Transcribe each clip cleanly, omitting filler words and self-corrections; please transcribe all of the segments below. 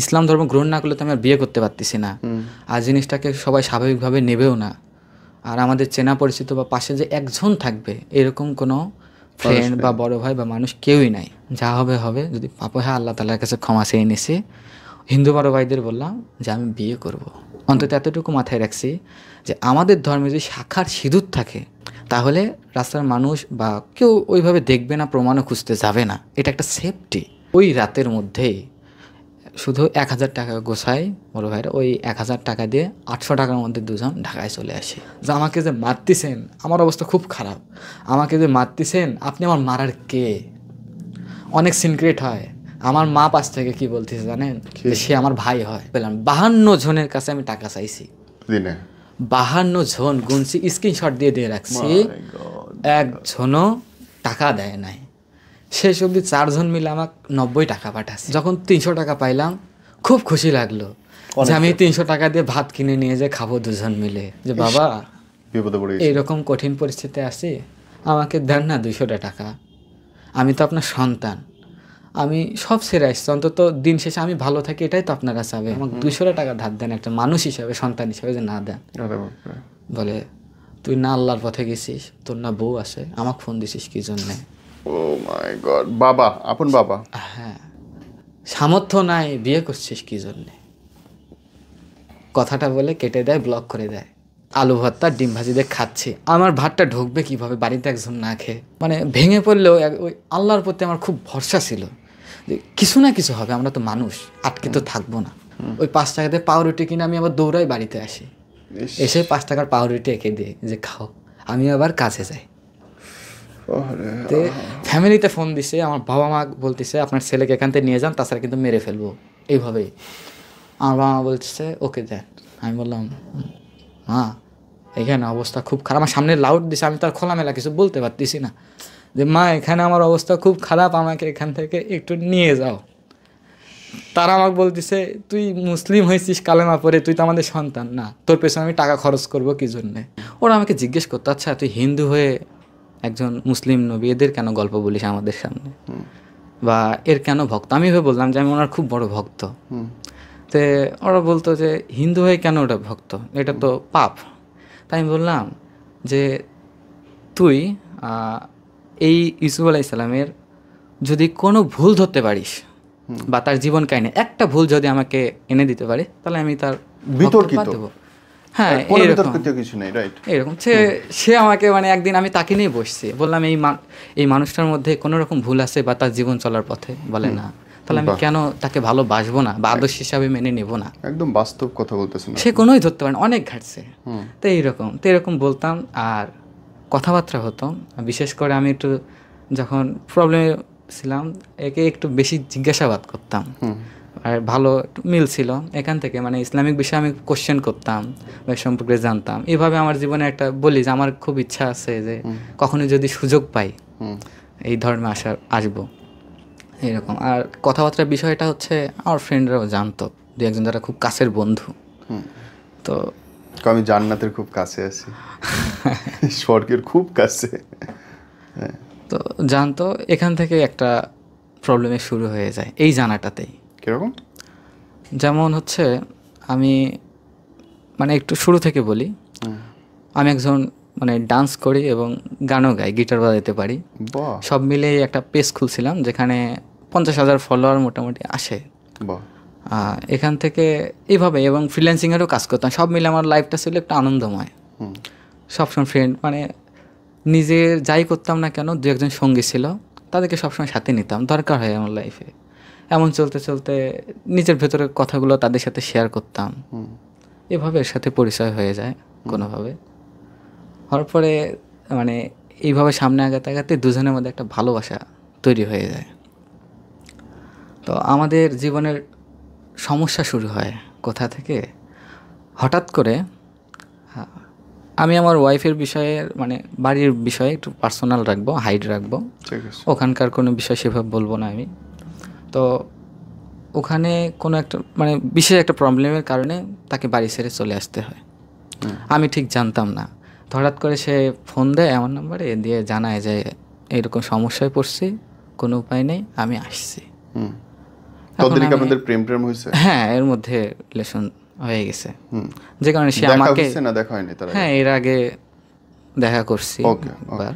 ইসলাম ধর্ম গ্রহণ না করলে তো আমি আর বিয়ে করতে পারতেছি না, আর জিনিসটাকে সবাই স্বাভাবিকভাবে নেবেও না। আর আমাদের চেনা পরিচিত বা পাশে যে একজন থাকবে এরকম কোনো ফ্রেন্ড বা বড় ভাই বা মানুষ কেউই নাই। যা হবে হবে, যদি পাপ হয় আল্লাহ তাআলার কাছে ক্ষমা চেয়ে নিছি। হিন্দু বড় ভাইদের বললাম যে আমি বিয়ে করব, অন্তত এতটুকু মাথায় রাখছি যে আমাদের ধর্মে যদি শাখার সিঁদুর থাকে তাহলে রাস্তার মানুষ বা কেউ ওইভাবে দেখবে না, প্রমাণও খুঁজতে যাবে না, এটা একটা সেফটি। ওই রাতের মধ্যেই শুধু 1000 টাকা গোছাই বড় ভাইরা, ওই 1000 টাকা দিয়ে 800 টাকার মধ্যে দুজন ঢাকায় চলে আসি। যে আমাকে যে মারতেছেন, আমার অবস্থা খুব খারাপ, আমাকে যে মারতেছেন আপনি আমার মারার কে? অনেক সিনক্রেট হয়। আমার মা পাশ থেকে কি বলতেছে জানেন, যে সে আমার ভাই হয়। পেলাম 52 জনের কাছে আমি টাকা চাইছি, 52 জন গুনছি, স্ক্রিনশট দিয়ে রাখছি, একজনও টাকা দেয় নাই। শেষ অবধি 4 জন মিলে আমাকে 90 টাকা পাঠাচ্ছে। যখন 300 টাকা পাইলাম খুব খুশি লাগলো যে আমি 300 টাকা দিয়ে ভাত কিনে নিয়ে যে খাবো দুজন মিলে। যে বাবা এইরকম কঠিন পরিস্থিতিতে আছি, আমাকে দেন না 200 টাকা, আমি তো আপনার সন্তান, আমি সব ছেড়ে আসছি, অন্তত দিন শেষে আমি ভালো থাকি এটাই তো আপনারা চাবে, আমাকে 200 টাকা ধার দেন একটা মানুষ হিসাবে, সন্তান হিসাবে যে না দেন। বলে তুই না আল্লাহর পথে গেছিস, তোর না বউ আছে, আমাকে ফোন দিছিস কি জন্যে? ও মাই গড, বাবা, আপন বাবা। হ্যাঁ, সামর্থ্য নাই, বিয়ে করছিস কি জন্যে? কথাটা বলে কেটে দেয়, ব্লক করে দেয়। আলু ভর্তা ডিম ভাজি দিয়ে খাচ্ছি, আমার ভাতটা ঢুকবে কিভাবে বাড়িতে একজন না খেয়ে? মানে ভেঙে পড়লেও ওই আল্লাহর প্রতি আমার খুব ভরসা ছিল যে কিছু না কিছু হবে, আমরা তো মানুষ, আটকে তো থাকবো না। ওই 5 টাকা দিয়ে পাউরুটি কিনে আমি আবার দৌড়াই বাড়িতে আসি, এসে 5 টাকার পাউরুটি এঁকে দিয়ে যে খাও, আমি আবার কাছে যাই। ফ্যামিলিতে ফোন দিছে, আমার বাবা মা বলতেছে আপনার ছেলেকে এখান থেকে নিয়ে যান, তাছাড়া কিন্তু মেরে ফেলবো। এইভাবেই আমার বাবা মা বলতেছে ওকে দেন। আমি বললাম মা এখানে অবস্থা খুব খারাপ, আমার সামনে লাউড দিছে, আমি তো আর খোলামেলা কিছু বলতে পারতেছি না যে মা এখানে আমার অবস্থা খুব খারাপ, আমাকে এখান থেকে একটু নিয়ে যাও। তারা আমাকে বলতেছে তুই মুসলিম হয়েছিস কালেমা পড়ে, তুই তো আমাদের সন্তান না, তোর পেছনে আমি টাকা খরচ করবো কি জন্যে? ওরা আমাকে জিজ্ঞেস করতো আচ্ছা তুই হিন্দু হয়ে একজন মুসলিম নবী এদের কেন গল্প বলিস আমাদের সামনে, বা এর কেন ভক্ত? আমি ভেবে বললাম যে আমি ওনার খুব বড় ভক্ত। তো ওরা বলতো যে হিন্দু হয়ে কেন ওটা ভক্ত, এটা তো পাপ। তাই আমি বললাম যে তুই এই ইউসুফ আলাইহিস সালামের যদি কোনো ভুল ধরতে পারিস বা তার জীবন কাহিনী একটা ভুল যদি আমাকে এনে দিতে পারে তাহলে আমি তার বিতর্কিত। হ্যাঁ এরকম সে আমাকে মানে একদিন আমি তাকে নিয়ে বসছি, বললাম এই মানুষটার মধ্যে কোনো রকম ভুল আছে বা তার জীবন চলার পথে বলে না, তাহলে আমি কেন তাকে ভালোবাসবো না বা আদর্শ হিসাবে মেনে নেব না? একদম বাস্তব কথা বলতেছেন, সে কোনোই ধরতে পারে না, অনেক ঘাটছে। তো এরকম বলতাম আর কথাবার্তা হতো। বিশেষ করে আমি একটু যখন প্রবলেমে ছিলাম একে একটু বেশি জিজ্ঞাসাবাদ করতাম, আর ভালো একটু মিল ছিল এখান থেকে, মানে ইসলামিক বিষয়ে আমি কোশ্চেন করতাম বা সম্পর্কে জানতাম। এভাবে আমার জীবনে একটা বলি যে আমার খুব ইচ্ছা আছে যে কখনো যদি সুযোগ পাই এই ধর্মে আসবো এরকম। আর কথাবার্তার বিষয়টা হচ্ছে আমার ফ্রেন্ডরাও জানতো, দু একজন যারা খুব কাছের বন্ধু। তো আমি জান্নাতের খুব কাছে আছি, স্বর্গের খুব কাছে। তো জানতো, এখান থেকে একটা প্রবলেমে শুরু হয়ে যায় এই জানাটাতেই। কিরকম? যেমন হচ্ছে আমি মানে একটু শুরু থেকে বলি, আমি একজন মানে ডান্স করি এবং গানও গাই, গিটার বাজাতে পারি। সব মিলে একটা পেজ খুলছিলাম যেখানে 50,000 ফলোয়ার মোটামুটি আসে। এখান থেকে এইভাবে এবং ফ্রিল্যান্সিংয়েরও কাজ করতাম। সব মিলে আমার লাইফটা ছিল একটু আনন্দময়। সবসময় ফ্রেন্ড মানে নিজে যাই করতাম না কেন দু একজন সঙ্গী ছিল, তাদেরকে সবসময় সাথে নিতাম, দরকার হয় আমার লাইফে। এমন চলতে চলতে নিজের ভেতরের কথাগুলো তাদের সাথে শেয়ার করতাম, এভাবে এর সাথে পরিচয় হয়ে যায় কোনোভাবে। হওয়ার পরে মানে এইভাবে সামনে আগাতে আগাতে দুজনের মধ্যে একটা ভালোবাসা তৈরি হয়ে যায়। তো আমাদের জীবনের সমস্যা শুরু হয় কোথা থেকে? হঠাৎ করে আমি আমার ওয়াইফের বিষয়ে মানে বাড়ির বিষয়ে একটু পার্সোনাল রাখবো, হাইড রাখবো, ওখানকার কোনো বিষয় সেভাবে বলবো না আমি। তো ওখানে কোনো একটা মানে বিশেষ একটা প্রবলেমের কারণে তাকে বাড়ি ছেড়ে চলে আসতে হয়। আমি ঠিক জানতাম না, হঠাৎ করে সে ফোন দেয় আমার নাম্বারে, দিয়ে জানায় যে এরকম সমস্যায় পড়ছি, কোনো উপায় নেই, আমি আসছি। ততদিকে আপনাদের প্রেম প্রেম হয়েছে? হ্যাঁ, এর মধ্যে রিলেশন হয়ে গেছে, যে কারণে সে দেখা আমাকে হয়েছে না দেখা হয়নি তার আগে? হ্যাঁ, এর আগে দেখা করছি ওকে একবার।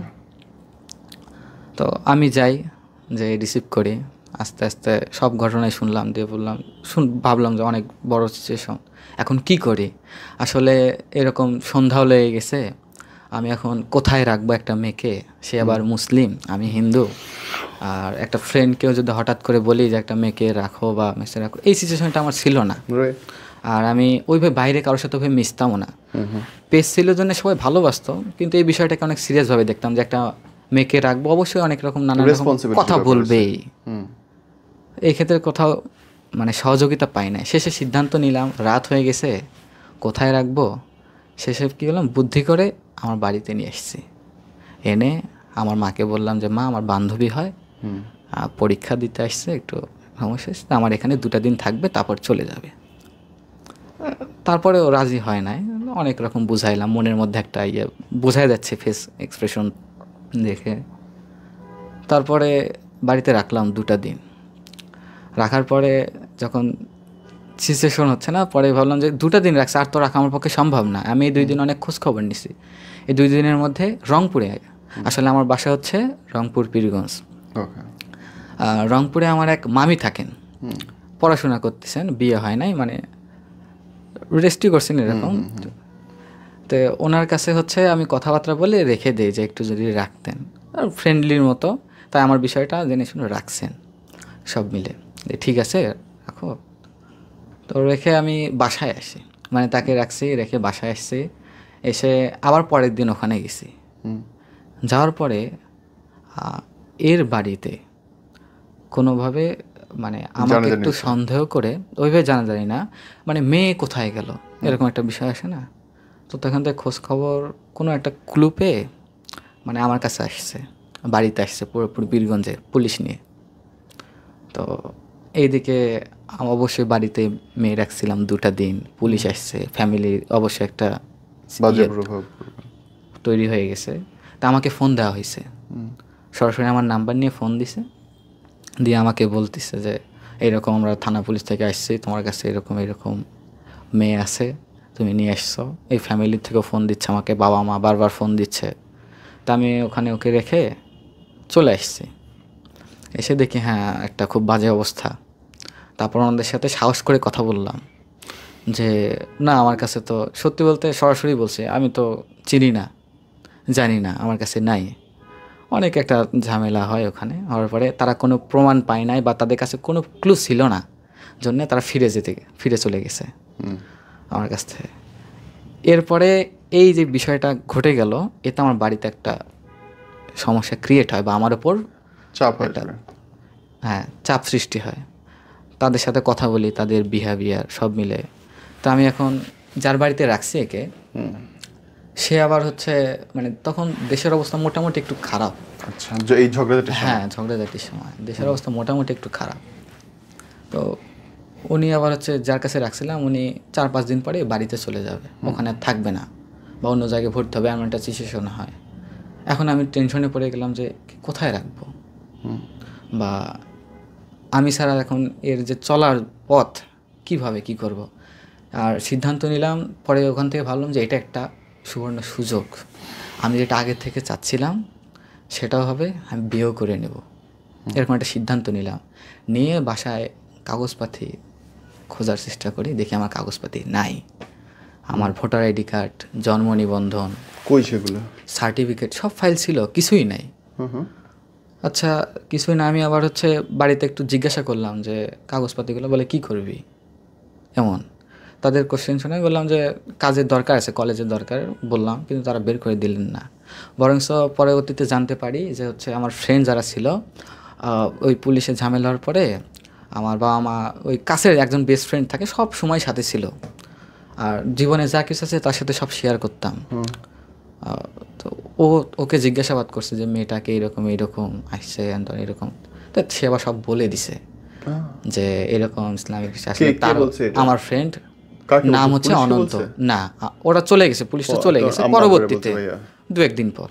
তো আমি যাই, যে রিসিভ করি, আস্তে আস্তে সব ঘটনাই শুনলাম, দিয়ে বললাম ভাবলাম যে অনেক বড় সিচুয়েশন, এখন কি করি। আসলে এরকম সন্ধ্যাও লেগে গেছে, আমি এখন কোথায় রাখবো একটা মেয়েকে, সে আবার মুসলিম, আমি হিন্দু, আর একটা ফ্রেন্ডকেও যদি হঠাৎ করে বলি যে একটা মেয়েকে রাখো বা মেসে রাখো, এই সিচুয়েশনটা আমার ছিল না। আর আমি ওইভাবে বাইরে কারোর সাথে ওইভাবে মিশতামও না। পেজ ছিল জন্য সবাই ভালোবাসতো, কিন্তু এই বিষয়টাকে অনেক সিরিয়াসভাবে দেখতাম যে একটা মেয়েকে রাখবো, অবশ্যই অনেক রকম নানা রকম কথা বলবেই, এই ক্ষেত্রে কোথাও মানে সহযোগিতা পাই না। শেষে সিদ্ধান্ত নিলাম, রাত হয়ে গেছে, কোথায় রাখবো, শেষে কী করলাম, বুদ্ধি করে আমার বাড়িতে নিয়ে এসেছি। এনে আমার মাকে বললাম যে মা, আমার বান্ধবী হয়, পরীক্ষা দিতে আসছে, একটু সমস্যা আসছে, আমার এখানে 2টা দিন থাকবে, তারপর চলে যাবে। তারপরেও রাজি হয় নাই, অনেক রকম বুঝাইলাম, মনের মধ্যে একটা বোঝাই যাচ্ছে ফেস এক্সপ্রেশন দেখে। তারপরে বাড়িতে রাখলাম 2টা দিন। রাখার পরে যখন সিচুয়েশন হচ্ছে না, পরে ভাবলাম যে 2টা দিন রাখছে, আর তো রাখা আমার পক্ষে সম্ভব না। আমি এই 2 দিন অনেক খোঁজ খবর নিছি। এই 2 দিনের মধ্যে রংপুরে, আসলে আমার বাসা হচ্ছে রংপুর পীরগঞ্জ, রংপুরে আমার এক মামি থাকেন, পড়াশোনা করতেছেন, বিয়ে হয় নাই, মানে রেস্টই করছেন এরকম। তো ওনার কাছে হচ্ছে আমি কথাবার্তা বলে রেখে দিই যে একটু যদি রাখতেন, আর ফ্রেন্ডলির মতো, তাই আমার বিষয়টা জেনে শুনে রাখছেন সব মিলে, ঠিক আছে রাখো। তো রেখে আমি বাসায় আসি, মানে তাকে রাখছি, রেখে বাসায় আসছি। এসে আবার পরের দিন ওখানে গেছি। যাওয়ার পরে এর বাড়িতে কোনোভাবে মানে আমাকে একটু সন্দেহ করে, ওইভাবে জানা যায় না, মানে মেয়ে কোথায় গেল এরকম একটা বিষয় আসে না। তো তখন থেকে খোঁজ খবর কোনো একটা ক্লু পেয়ে মানে আমার কাছে আসছে, বাড়িতে আসছে পুরোপুরি বীরগঞ্জে পুলিশ নিয়ে। তো এইদিকে অবশ্যই বাড়িতে মেয়ে রাখছিলাম 2টা দিন, পুলিশ আসছে, ফ্যামিলির অবশ্যই একটা তৈরি হয়ে গেছে। তা আমাকে ফোন দেওয়া হয়েছে, সরাসরি আমার নাম্বার নিয়ে ফোন দিছে, দিয়ে আমাকে বলতেছে যে এইরকম আমরা থানা পুলিশ থেকে আসছি, তোমার কাছে এরকম এরকম মেয়ে আছে, তুমি নিয়ে আসছো। এই ফ্যামিলির থেকেও ফোন দিচ্ছে আমাকে, বাবা মা বারবার ফোন দিচ্ছে। তা আমি ওখানে ওকে রেখে চলে আসছি। এসে দেখি হ্যাঁ একটা খুব বাজে অবস্থা। তারপর ওনাদের সাথে সাহস করে কথা বললাম যে না, আমার কাছে তো সত্যি বলতে সরাসরি বলছে, আমি তো চিনি না, জানি না, আমার কাছে নাই। অনেক একটা ঝামেলা হয় ওখানে। হওয়ার পরে তারা কোনো প্রমাণ পায় নাই বা তাদের কাছে কোনো ক্লু ছিল না, জন্যে তারা ফিরে চলে গেছে আমার কাছ থেকে। এরপরে এই যে বিষয়টা ঘটে গেল, এতে আমার বাড়িতে একটা সমস্যা ক্রিয়েট হয় বা আমার ওপর চাপ হয়, হ্যাঁ চাপ সৃষ্টি হয়। তাদের সাথে কথা বলি, তাদের বিহেভিয়ার সব মিলে। তো আমি এখন যার বাড়িতে রাখছি একে, সে আবার হচ্ছে মানে তখন দেশের অবস্থা মোটামুটি একটু খারাপ। আচ্ছা, এই ঝগড়াঝাটির সময়? হ্যাঁ, ঝগড়াঝাটির সময় দেশের অবস্থা মোটামুটি একটু খারাপ। তো উনি আবার হচ্ছে যার কাছে রাখছিলাম, উনি 4-5 দিন পরে বাড়িতে চলে যাবে, ওখানে থাকবে না বা অন্য জায়গায় ভর্তি হবে, এমন একটা সিচুয়েশন হয়। এখন আমি টেনশনে পড়ে গেলাম যে কোথায় রাখবো, বা আমি ছাড়া এখন এর যে চলার পথ কীভাবে কী করব। আর সিদ্ধান্ত নিলাম পরে ওখান থেকে ভাবলাম যে এটা একটা সুবর্ণ সুযোগ, আমি যেটা আগে থেকে চাচ্ছিলাম সেটাও হবে, আমি বিয়েও করে নেব, এরকম একটা সিদ্ধান্ত নিলাম। নিয়ে বাসায় কাগজপাতি খোঁজার চেষ্টা করি, দেখি আমার কাগজপাতি নাই। আমার ভোটার আইডি কার্ড, জন্ম নিবন্ধন, কই সেগুলো, সার্টিফিকেট, সব ফাইল ছিল, কিছুই নাই। আচ্ছা কিছুই না, আমি আবার হচ্ছে বাড়িতে একটু জিজ্ঞাসা করলাম যে কাগজপাতিগুলো, বলে কি করবি এমন। তাদের কোশ্চেন শুনে বললাম যে কাজের দরকার আছে, কলেজের দরকার বললাম, কিন্তু তারা বের করে দিলেন না। বরঞ্চ পরবর্তীতে জানতে পারি যে হচ্ছে আমার ফ্রেন্ড যারা ছিল, ওই পুলিশের ঝামেলা হওয়ার পরে আমার বাবা মা, ওই কাছের একজন বেস্ট ফ্রেন্ড থাকে, সব সময় সাথে ছিল, আর জীবনে যা কিছু আছে তার সাথে সব শেয়ার করতাম। তো ওকে জিজ্ঞাসাবাদ করছে যে মেয়েটাকে এইরকম আসছে, এরকম। তো সে আবার সব বলে দিছে যে এরকম ইসলামিক আসলে তার আমার ফ্রেন্ড নাম হচ্ছে অনন্ত। না, ওরা চলে গেছে, পুলিশটা চলে গেছে পরবর্তীতে 2-1 দিন পর।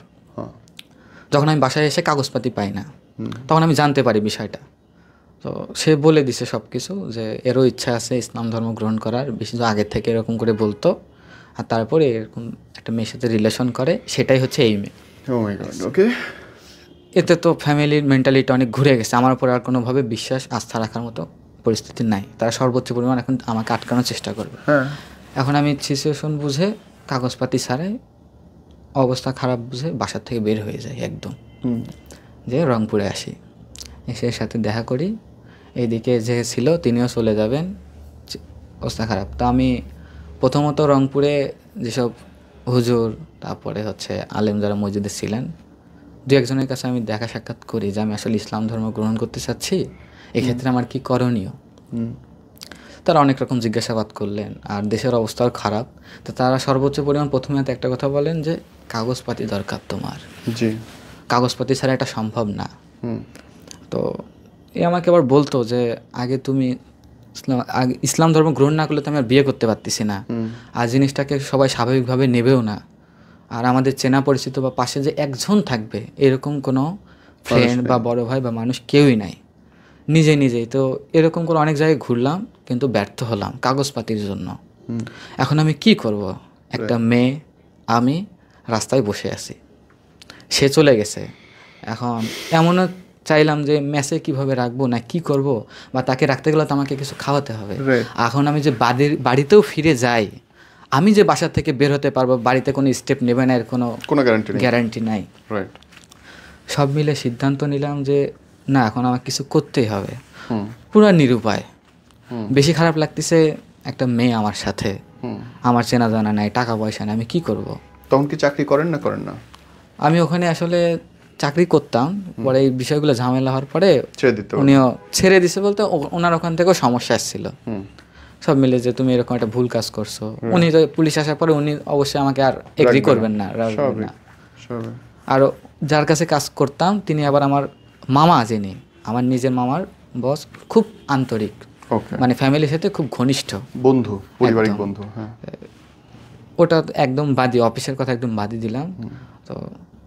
যখন আমি বাসায় এসে কাগজপাতি পাই না, তখন আমি জানতে পারি বিষয়টা। তো সে বলে দিছে সব কিছু, যে এরও ইচ্ছা আছে ইসলাম ধর্ম গ্রহণ করার, বিশেষ আগের থেকে এরকম করে বলতো। আর তারপরে এরকম একটা মেয়ের সাথে রিলেশন করে, সেটাই হচ্ছে এই মেয়ে। Oh my God, okay. এতে তো ফ্যামিলির মেন্টালিটি অনেক ঘুরে গেছে, আমার উপর আর কোনোভাবে বিশ্বাস আস্থা রাখার মতো পরিস্থিতি নাই। তারা সর্বোচ্চ পরিমাণ এখন আমাকে আটকানোর চেষ্টা করবে। হ্যাঁ, এখন আমি সিচুয়েশন বুঝে কাগজপাতি ছাড়াই, অবস্থা খারাপ বুঝে বাসার থেকে বের হয়ে যাই একদম, যে রংপুরে আসি, এসে এর সাথে দেখা করি। এইদিকে যে ছিল তিনিও চলে যাবেন, অবস্থা খারাপ। তো আমি প্রথমত রংপুরে যেসব হুজুর, তারপরে হচ্ছে আলেম যারা মসজিদে ছিলেন, দু একজনের কাছে আমি দেখা সাক্ষাৎ করি যে আমি আসলে ইসলাম ধর্ম গ্রহণ করতে চাচ্ছি, এক্ষেত্রে আমার কি করণীয়। তারা অনেক রকম জিজ্ঞাসাবাদ করলেন, আর দেশের অবস্থাও খারাপ। তো তারা সর্বোচ্চ পরিমাণ প্রথমে একটা কথা বলেন যে কাগজপাতি দরকার তোমার, জি, কাগজপাতি ছাড়া এটা সম্ভব না। তো এ আমাকে আবার বলতো যে আগে তুমি ইসলাম ধর্ম গ্রহণ না করলে তো আমি আর বিয়ে করতে পারতেছি না, আর জিনিসটাকে সবাই স্বাভাবিকভাবে নেবেও না। আর আমাদের চেনা পরিচিত বা পাশে যে একজন থাকবে এরকম কোনো ফ্রেন্ড বা বড় ভাই বা মানুষ কেউই নাই, নিজেই। তো এরকম করে অনেক জায়গায় ঘুরলাম, কিন্তু ব্যর্থ হলাম কাগজপাতির জন্য। এখন আমি কি করব? একটা মেয়ে, আমি রাস্তায় বসে আছি, সে চলে গেছে। এখন এমনও চাইলাম যে মেসে কিভাবে রাখবো না কি করব, বা তাকে রাখতে গেলে তো আমাকে কিছু খাওয়াতে হবে। এখন আমি যে বাড়িতেও ফিরে যাই, আমি যে বাসা থেকে বের হতে পারবো, বাড়িতে কোনো স্টেপ নেবে না এর কোনো গ্যারান্টি নাই। সব মিলে সিদ্ধান্ত নিলাম যে না, এখন আমার কিছু করতেই হবে। পুরা নিরুপায়। বেশি খারাপ লাগতেছে, একটা মেয়ে আমার সাথে, আমার চেনা জানা নাই, টাকা পয়সা নাই, আমি কি করব? তখন কি চাকরি করেন না? আমি ওখানে আসলে চাকরি করতাম, পরে এই বিষয়গুলো ঝামেলা হওয়ার পরে উনিও ছেড়ে দিছে। বলতে ওনার ওখান থেকেও সমস্যা আসছিল সব মিলে, যে তুমি এরকম একটা ভুল কাজ করছো। উনি তো পুলিশ আসার পরে উনি অবশ্যই আমাকে আর এগ্রি করবেন না, রাখবেন না। আর যার কাছে কাজ করতাম তিনি আবার আমার মামা, যিনি আমার নিজের মামার বস, খুব আন্তরিক, মানে ফ্যামিলির সাথে খুব ঘনিষ্ঠ বন্ধু, পারিবারিক বন্ধু। ওটা একদম বাদি, অফিসের কথা একদম বাদি দিলাম। তো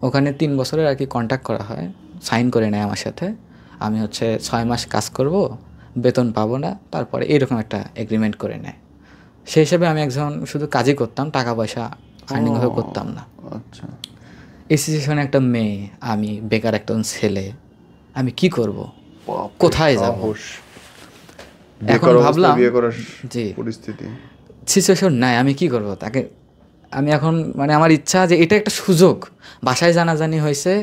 ওখানে 3 বছরের আর কি কন্ট্যাক্ট করা হয়, সাইন করে নেয় আমার সাথে। আমি হচ্ছে 6 মাস কাজ করব, বেতন পাবো না, তারপরে এরকম একটা এগ্রিমেন্ট করে নেয়। সেই হিসেবে আমি একজন শুধু কাজই করতাম, টাকা পয়সা আর্নিং ভাবে করতাম না। আচ্ছা, এই সিচুয়েশনে একটা মেয়ে, আমি বেকার একটা ছেলে, আমি কি করব, কোথায় যাব? এখন ভাবলাম যে পরিস্থিতি সিচুয়েশন নাই, আমি কি করব তাকে। আমি এখন মানে আমার ইচ্ছা যে এটা একটা সুযোগ, বাসায় জানাজানি হয়েছে,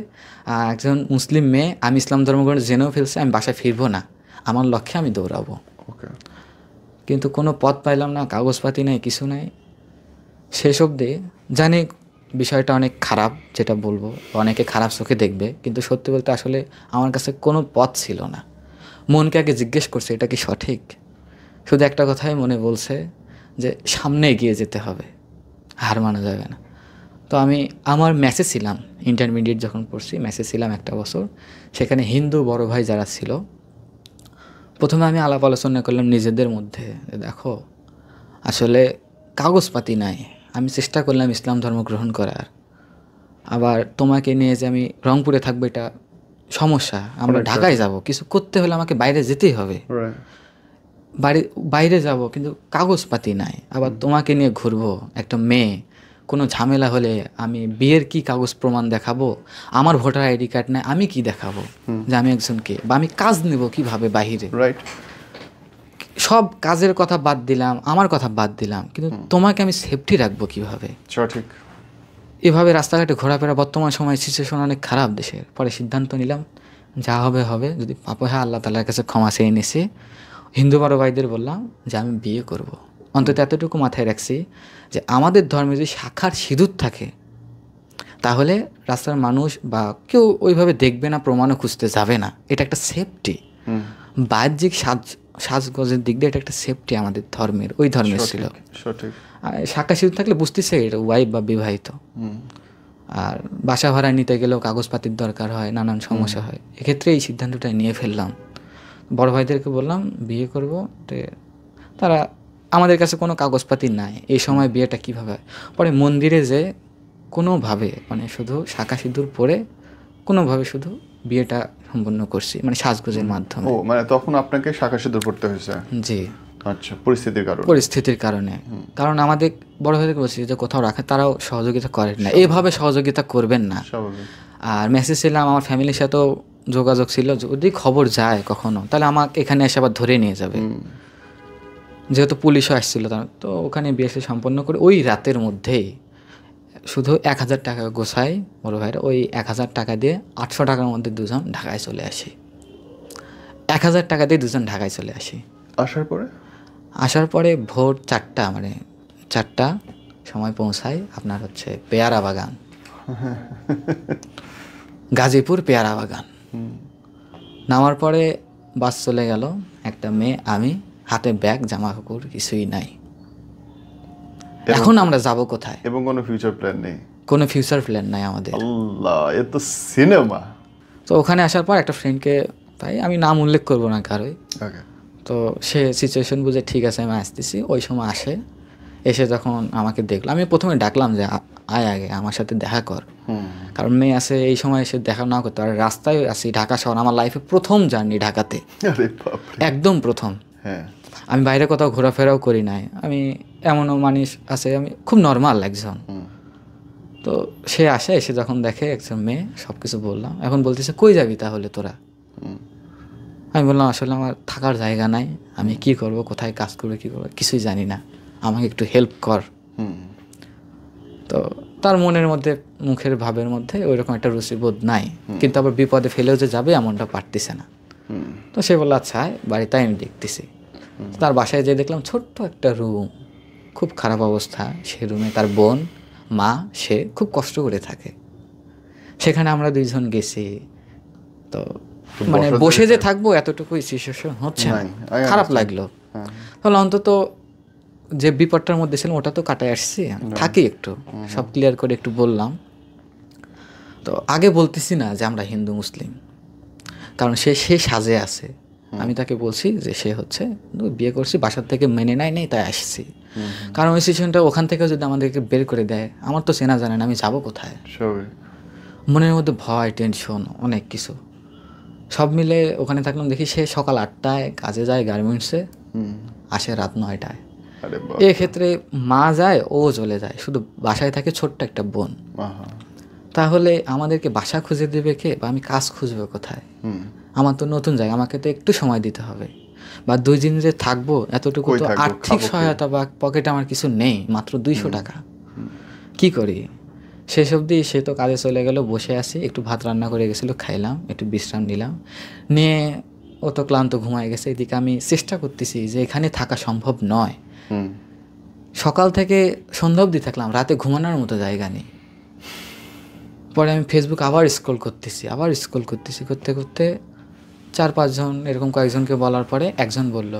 একজন মুসলিম মেয়ে, আমি ইসলাম ধর্মগ্রহণ জেনেও ফেলছে, আমি বাসায় ফিরবো না, আমার লক্ষ্যে আমি দৌড়াবো। কিন্তু কোনো পথ পাইলাম না, কাগজপাতি নাই, কিছু নাই। সেসব দিয়ে জানি বিষয়টা অনেক খারাপ, যেটা বলবো অনেকে খারাপ চোখে দেখবে, কিন্তু সত্যি বলতে আসলে আমার কাছে কোনো পথ ছিল না। মনকে আগে জিজ্ঞেস করছে এটা কি সঠিক, শুধু একটা কথাই মনে বলছে যে সামনে এগিয়ে যেতে হবে, হার মানা যাবে না। তো আমি আমার ম্যাচে ছিলাম, ইন্টারমিডিয়েট যখন পড়ছি ম্যাচে ছিলাম 1 বছর। সেখানে হিন্দু বড় ভাই যারা ছিল, প্রথমে আমি আলাপ আলোচনা করলাম নিজেদের মধ্যে, দেখো আসলে কাগজপাতি নাই, আমি চেষ্টা করলাম ইসলাম ধর্ম গ্রহণ করার, আবার তোমাকে নিয়ে যে আমি রংপুরে থাকবো এটা সমস্যা, আমরা ঢাকায় যাব, কিছু করতে হলে আমাকে বাইরে যেতেই হবে, বাইরে যাব, কিন্তু কাগজপাতি নাই। আবার তোমাকে নিয়ে ঘুরবো, একটা মেয়ে, কোনো ঝামেলা হলে আমি বিয়ের কি কাগজ প্রমাণ দেখাবো, আমার ভোটার আইডি কার্ড নাই, আমি কি দেখাবো যে আমি একজনকে, বা আমি কাজ নেব কিভাবে বাহিরে। সব কাজের কথা বাদ দিলাম, আমার কথা বাদ দিলাম, কিন্তু তোমাকে আমি সেফটি রাখবো কিভাবে? সঠিক। এভাবে রাস্তাঘাটে ঘোরাফেরা, বর্তমান সময় সিচুয়েশন অনেক খারাপ দেশের। পরে সিদ্ধান্ত নিলাম যা হবে হবে, যদি পাপ হয় আল্লাহ তাআলার কাছে ক্ষমা চেয়ে নিছি। হিন্দু বড় ভাইদের বললাম যে আমি বিয়ে করব। অন্তত এতটুকু মাথায় রাখছি যে আমাদের ধর্মে যদি শাখার সিঁদুর থাকে, তাহলে রাস্তার মানুষ বা কেউ ওইভাবে দেখবে না, প্রমাণও খুঁজতে যাবে না। এটা একটা সেফটি, বাহ্যিক সাজগোজের দিক দিয়ে এটা একটা সেফটি আমাদের ধর্মের, ওই ধর্মের ছিল। শাখা সিঁদুর থাকলে বুঝতেছে এটা ওয়াইফ বা বিবাহিত। আর বাসা ভাড়া নিতে গেলেও কাগজপাতির দরকার হয়, নানান সমস্যা হয়। এক্ষেত্রে এই সিদ্ধান্তটা নিয়ে ফেললাম। বড় ভাইদেরকে বললাম বিয়ে করব, তারা আমাদের কাছে কোনো কাগজপাতি নাই, এই সময় বিয়েটা কীভাবে হয়? পরে মন্দিরে যে কোনোভাবে মানে শুধু শাখা সিঁদুর পরে কোনোভাবে শুধু বিয়েটা সম্পন্ন করছি, মানে সাজগোজের মাধ্যমে। ও মানে তখন আপনাকে শাঁখা সিঁদুর পড়তে হয়েছে? জি, আচ্ছা, পরিস্থিতির কারণে। কারণ আমাদের বড় ভাইদেরকে বলছি যে কোথাও রাখে, তারাও সহযোগিতা করেন না, এইভাবে সহযোগিতা করবেন না। স্বাভাবিক। আর মেসেজ ছিলাম, আমার ফ্যামিলির সাথেও যোগাযোগ ছিল, যদি খবর যায় কখনো তাহলে আমাকে এখানে এসে আবার ধরে নিয়ে যাবে, যেহেতু পুলিশও আসছিল। তো ওখানে বিয়ে সম্পন্ন করে ওই রাতের মধ্যেই শুধু 1,000 টাকা গোছাই বড় ভাইরা, ওই 1,000 টাকা দিয়ে 800 টাকার মধ্যে দুজন ঢাকায় চলে আসি। 1,000 টাকা দিয়ে দুজন ঢাকায় চলে আসি। আসার পরে ভোর 4টা, মানে 4টা সময় পৌঁছায় আপনার হচ্ছে পেয়ারা বাগান, গাজীপুর পেয়ারা বাগান। নামার পরে বাস চলে গেল, একটা মেয়ে, আমি, হাতে ব্যাগ, জামা কাপড় কিছুই নাই। এখন আমরা যাব কোথায়? এবং কোনো ফিউচার প্ল্যান নেই? কোনো ফিউচার প্ল্যান নাই আমাদের। আল্লাহ, এ তো সিনেমা। তো ওখানে আসার পর একটা ফ্রেন্ডকে পাই, আমি নাম উল্লেখ করবো না কারোই। তো সে সিচুয়েশন বুঝে ঠিক আছে আমি আসতেছি, ওই সময় আসে। এসে যখন আমাকে দেখলো, আমি প্রথমে ডাকলাম যে আয় আগে আমার সাথে দেখা কর, কারণ মেয়ে আছে এই সময় এসে দেখা না করতে পারে। রাস্তায় আসি, ঢাকা শহর আমার লাইফে প্রথম জার্নি ঢাকাতে, একদম প্রথম। আমি বাইরে কোথাও ঘোরাফেরাও করি নাই, আমি এমনও মানুষ আছে, আমি খুব নর্মাল একজন। তো সে আসে, এসে যখন দেখে একজন মেয়ে, সব কিছু বললাম। এখন বলতেছে কই যাবি তাহলে তোরা? আমি বললাম আসলে আমার থাকার জায়গা নাই, আমি কি করব, কোথায় কাজ করবো, কী করবো কিছুই জানি না, আমাকে একটু হেল্প কর। তো তার মনের মধ্যে, মুখের ভাবের মধ্যে ওইরকম একটা রুচিবোধ নাই, কিন্তু আবার বিপদে ফেলেও যে যাবে এমনটা পারতেছে না। তো সে বলল আচ্ছা বাড়িতে আমি দেখতেছি। তার বাসায় যেয়ে দেখলাম ছোট্ট একটা রুম, খুব খারাপ অবস্থা। সে রুমে তার বোন, মা, সে খুব কষ্ট করে থাকে। সেখানে আমরা দুইজন গেছি। তো মানে বসে যে থাকবো এতটুকুই সিচুয়েশন হচ্ছে না, খারাপ লাগলো। তাহলে অন্তত যে বিপদটার মধ্যে ছিলাম ওটা তো কাটায় আসছি, থাকি একটু, সব ক্লিয়ার করে একটু বললাম। তো আগে বলতেছি না যে আমরা হিন্দু মুসলিম, কারণ সে সাজে আছে। আমি তাকে বলছি যে সে হচ্ছে বিয়ে করছি, বাসার থেকে মেনে নেয় তাই আসছি। কারণ ওই সিচুয়েশনটা ওখান থেকে যদি আমাদেরকে বের করে দেয়, আমার তো চেনা জানে না, আমি যাবো কোথায়? মনের মধ্যে ভয়, টেনশন, অনেক কিছু সব মিলে ওখানে থাকলাম। দেখি সে সকাল 8টায় কাজে যায় গার্মেন্টসে, আসে রাত 9টায়। এক্ষেত্রে মা যায়, ও চলে যায়, শুধু বাসায় থাকে ছোট্ট একটা বোন। তাহলে আমাদেরকে বাসা খুঁজে দেবে কে, বা আমি কাজ খুঁজবো কোথায়? আমার তো নতুন জায়গা, আমাকে তো একটু সময় দিতে হবে, বা 2 দিন যে থাকবো এতটুকু তো আর্থিক সহায়তা বা পকেটে আমার কিছু নেই, মাত্র 200 টাকা। কি করি? শেষ অবধি সে তো কাজে চলে গেল, বসে আছি, একটু ভাত রান্না করে গেছিলো, খাইলাম, একটু বিশ্রাম নিলাম, নিয়ে ও তো ক্লান্ত ঘুমায় গেছে। এদিকে আমি চেষ্টা করতেছি যে এখানে থাকা সম্ভব নয়। সকাল থেকে সন্ধ্যা অবধি থাকলাম, রাতে ঘুমানোর মতো জায়গা নেই। পরে আমি ফেসবুক আবার স্ক্রল করতেছি, করতে করতে 4-5 জন এরকম কয়েকজনকে বলার পরে একজন বলল,